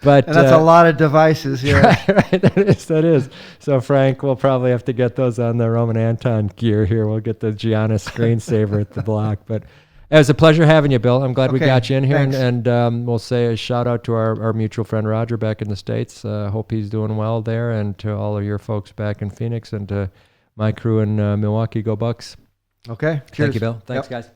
And that's a lot of devices here. Right, that is. So Frank, we'll probably have to get those on the Roman Anton gear here. We'll get the Giannis screensaver at the block. But it was a pleasure having you, Bill. I'm glad we got you in here. And we'll say a shout out to our mutual friend Roger back in the States. Hope he's doing well there. And to all of your folks back in Phoenix, and to my crew in Milwaukee, go Bucks. Okay. Cheers. Thank you, Bill. Thanks, guys.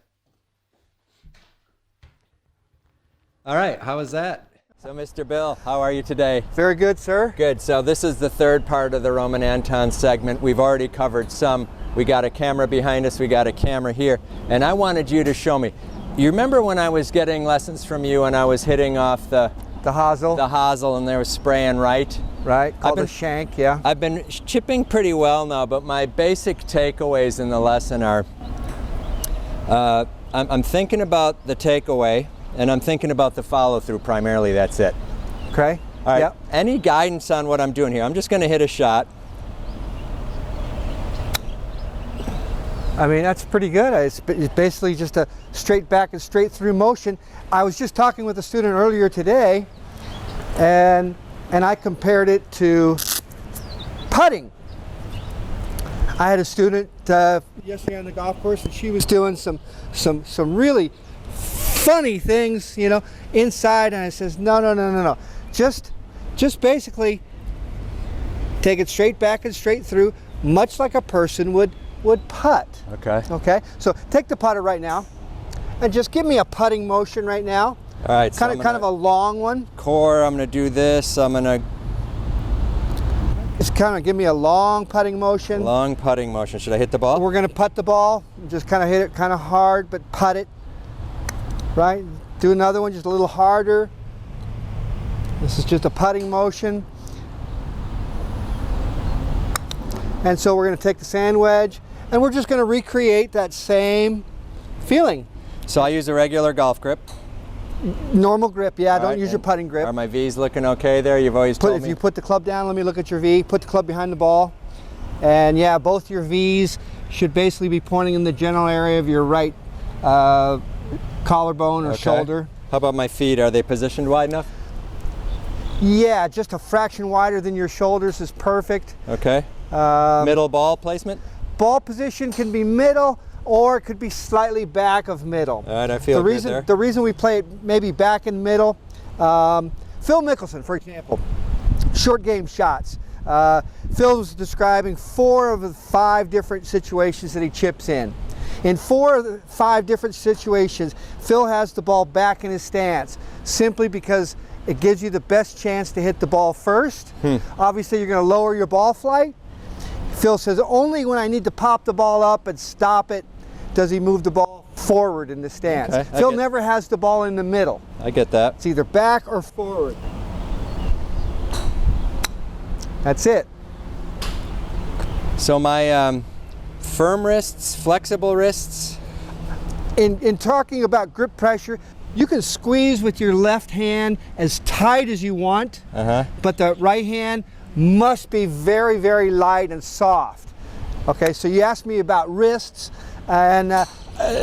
All right. How was that? So, Mr. Bill, how are you today? Very good, sir. Good. So this is the third part of the Roman Anton segment. We've already covered some. We got a camera behind us. We got a camera here. And I wanted you to show me. You remember when I was getting lessons from you and I was hitting off the hosel. hosel and they were spraying right? Right, called a shank, yeah. I've been chipping pretty well now, but my basic takeaways in the lesson are, I'm thinking about the takeaway and I'm thinking about the follow through primarily, that's it. Okay. All right, Yep. Any guidance on what I'm doing here? I'm just gonna hit a shot. I mean, that's pretty good. It's basically just a straight back and straight through motion. I was just talking with a student earlier today, and I compared it to putting. I had a student yesterday on the golf course, and she was doing some really funny things, you know, inside. And I says, no. Just basically take it straight back and straight through, much like a person would putt. Okay. Okay. So take the putter right now, and just give me a putting motion right now. All right. Kind of a long one. Core. I'm gonna do this. I'm gonna just kind of give me a long putting motion. Long putting motion. Should I hit the ball? We're gonna putt the ball. Just kind of hit it kind of hard, but putt it. Right. Do another one, just a little harder. This is just a putting motion. And so we're going to take the sand wedge, and we're just going to recreate that same feeling. So I use a regular golf grip. Normal grip, yeah. Don't right, use your putting grip. Are my V's looking okay there? You've always told If me. you put the club down, let me look at your V. Put the club behind the ball. And yeah, both your V's should basically be pointing in the general area of your right collarbone or shoulder. How about my feet? Are they positioned wide enough? Yeah, just a fraction wider than your shoulders is perfect. Okay. Middle ball placement? Ball position can be middle, or it could be slightly back of middle. All right, I feel good there. The reason we play it maybe back and middle, Phil Mickelson, for example, short game shots. Phil was describing 4 of the 5 different situations that he chips in. In 4 of the 5 different situations, Phil has the ball back in his stance, simply because it gives you the best chance to hit the ball first. Obviously, you're going to lower your ball flight. Phil says only when I need to pop the ball up and stop it does he move the ball forward in the stance. Okay, Phil never has the ball in the middle. I get that. It's either back or forward. That's it. So my firm wrists, flexible wrists? In talking about grip pressure, you can squeeze with your left hand as tight as you want, but the right hand must be very, very light and soft. Okay, so you asked me about wrists, and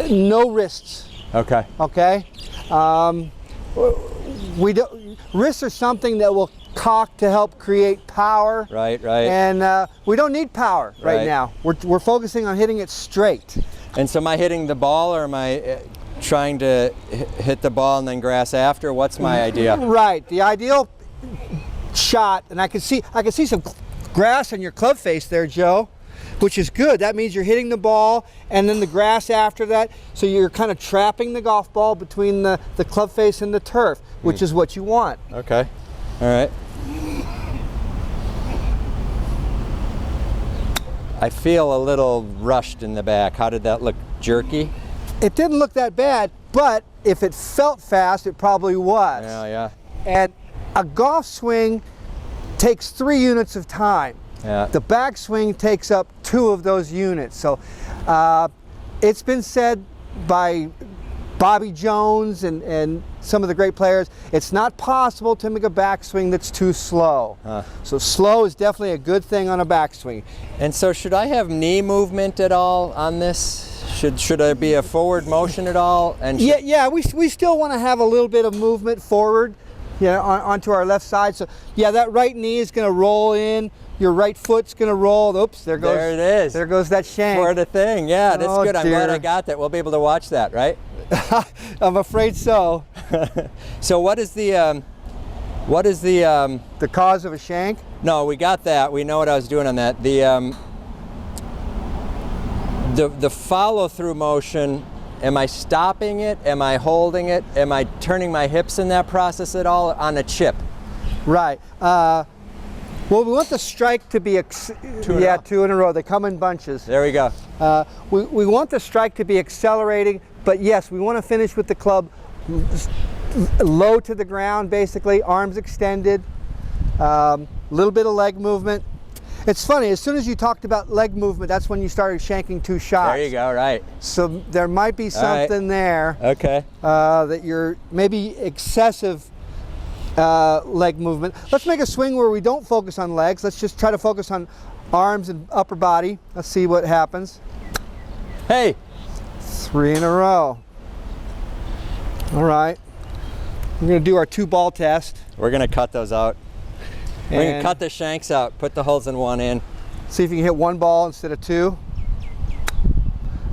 no wrists. Okay. Okay, wrists are something that will cock to help create power. Right. And we don't need power right now. We're focusing on hitting it straight. And so am I hitting the ball, or am I trying to hit the ball and then grass after? What's my idea? Right. The ideal shot, and I can see some grass on your club face there, Joe, which is good. That means you're hitting the ball and then the grass after that. So you're kind of trapping the golf ball between the club face and the turf, which is what you want. Okay. All right. I feel a little rushed in the back. How did that look? Jerky? It didn't look that bad, but if it felt fast, it probably was. Yeah. And a golf swing takes 3 units of time. Yeah. The backswing takes up 2 of those units. So it's been said by Bobby Jones and some of the great players, it's not possible to make a backswing that's too slow. So slow is definitely a good thing on a backswing. And so should I have knee movement at all on this? Should there be a forward motion at all? And yeah, we still want to have a little bit of movement forward, onto our left side. So yeah, that right knee is going to roll in. Your right foot's going to roll. Oops, there goes. There it is. There goes that shank. For the thing, yeah, that's good. I'm glad dear. I got that. We'll be able to watch that, right? I'm afraid so. So what is the cause of a shank? No, we got that. We know what I was doing on that. The follow-through motion, am I stopping it? Am I holding it? Am I turning my hips in that process at all on a chip? Right. Well, we want the strike to be 2 in a row. They come in bunches. There we go. We want the strike to be accelerating But yes, we want to finish with the club low to the ground, basically, arms extended, little bit of leg movement. It's funny, as soon as you talked about leg movement, that's when you started shanking 2 shots. There you go, right. So there might be something there. Okay. That you're maybe excessive leg movement. Let's make a swing where we don't focus on legs. Let's just try to focus on arms and upper body. Let's see what happens. Hey! 3 in a row. All right. We're going to do our 2-ball test. We're going to cut those out. We're going to cut the shanks out, put the holes in 1 in. See if you can hit 1 ball instead of 2.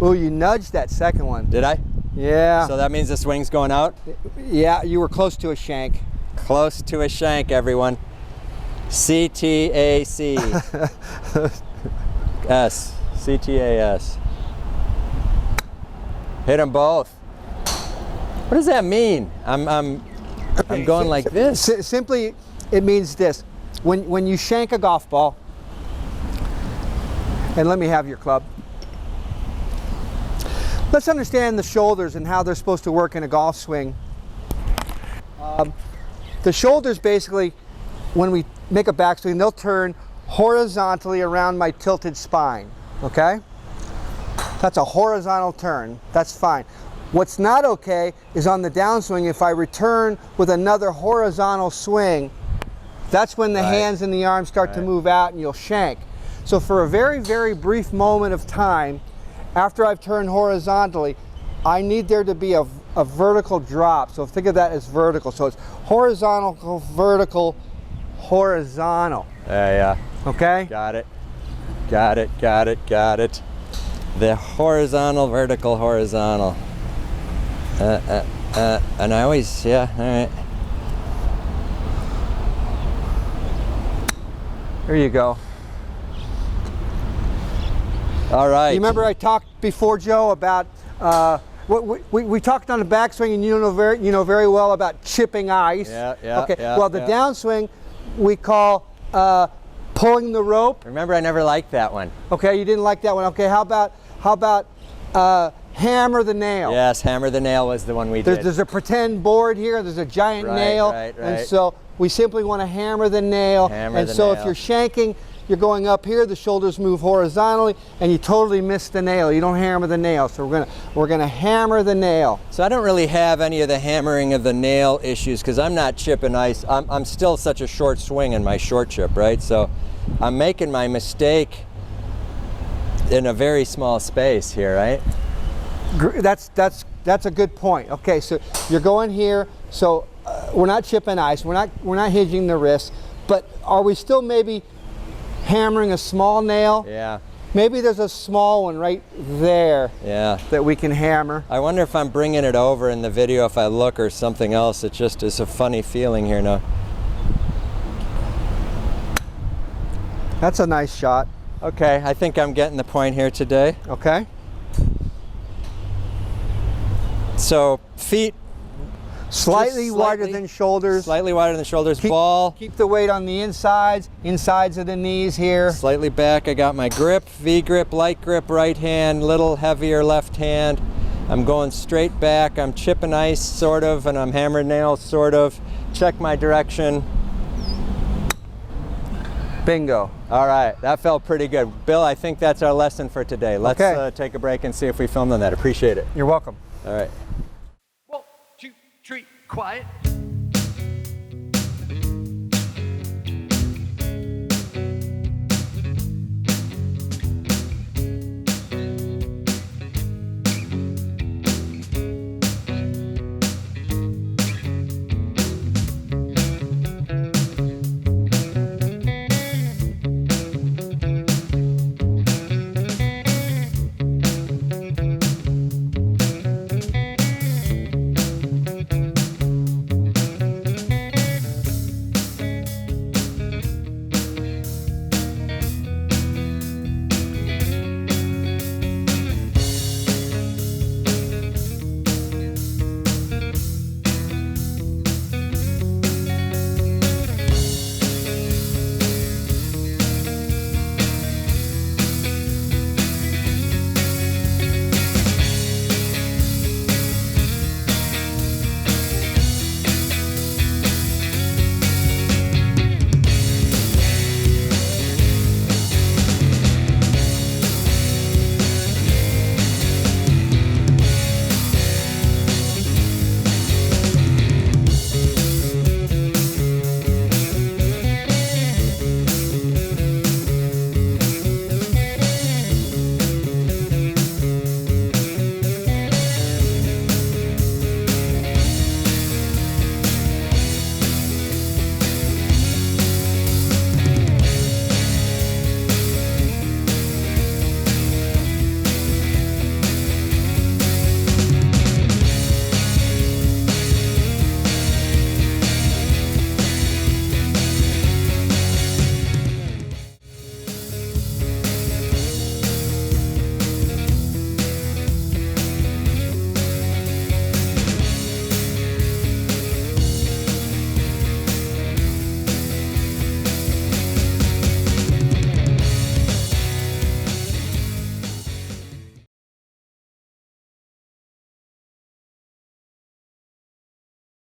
Oh, you nudged that second one. Did I? Yeah. So that means the swing's going out? Yeah, you were close to a shank. Close to a shank, everyone. C-T-A-C. S. C-T-A-S. Hit them both. What does that mean? I'm going like this. Simply, it means this. When you shank a golf ball, and let me have your club. Let's understand the shoulders and how they're supposed to work in a golf swing. The shoulders basically, when we make a backswing, they'll turn horizontally around my tilted spine, okay? That's a horizontal turn, that's fine. What's not okay is on the downswing, if I return with another horizontal swing, that's when the hands and the arms start to move out and you'll shank. So for a very, very brief moment of time, after I've turned horizontally, I need there to be a vertical drop. So think of that as vertical. So it's horizontal, vertical, horizontal. Yeah. Okay? Got it. Got it, got it, got it. The horizontal, vertical, horizontal. And I always, yeah, all right. There you go. All right. You remember I talked before, Joe, about we talked on the backswing, and you know very well about chipping ice. Yeah. Okay. Well, the downswing we call pulling the rope. Remember, I never liked that one. Okay, you didn't like that one. Okay, how about hammer the nail? Yes, hammer the nail was the one we did. There's a pretend board here. There's a giant nail, and so we simply want to hammer the nail. If you're shanking, you're going up here. The shoulders move horizontally, and you totally miss the nail. You don't hammer the nail. So we're gonna hammer the nail. So I don't really have any of the hammering of the nail issues because I'm not chipping ice. I'm still such a short swing in my short chip, right? So I'm making my mistake in a very small space here, right? That's a good point. Okay, so you're going here. So we're not chipping ice. We're not hinging the wrist. But are we still maybe hammering a small nail? Yeah. Maybe there's a small one right there. Yeah. That we can hammer. I wonder if I'm bringing it over in the video if I look or something else. It just is a funny feeling here now. That's a nice shot. Okay, I think I'm getting the point here today. Okay. So feet slightly wider than shoulders. Slightly wider than shoulders. Ball. Keep the weight on the insides of the knees here. Slightly back. I got my grip, V grip, light grip, right hand, little heavier left hand. I'm going straight back. I'm chipping ice, sort of, and I'm hammering nails, sort of. Check my direction. Bingo. All right, that felt pretty good. Bill, I think that's our lesson for today. Let's take a break and see if we filmed on that. Appreciate it. You're welcome. All right. 1, 2, 3, quiet.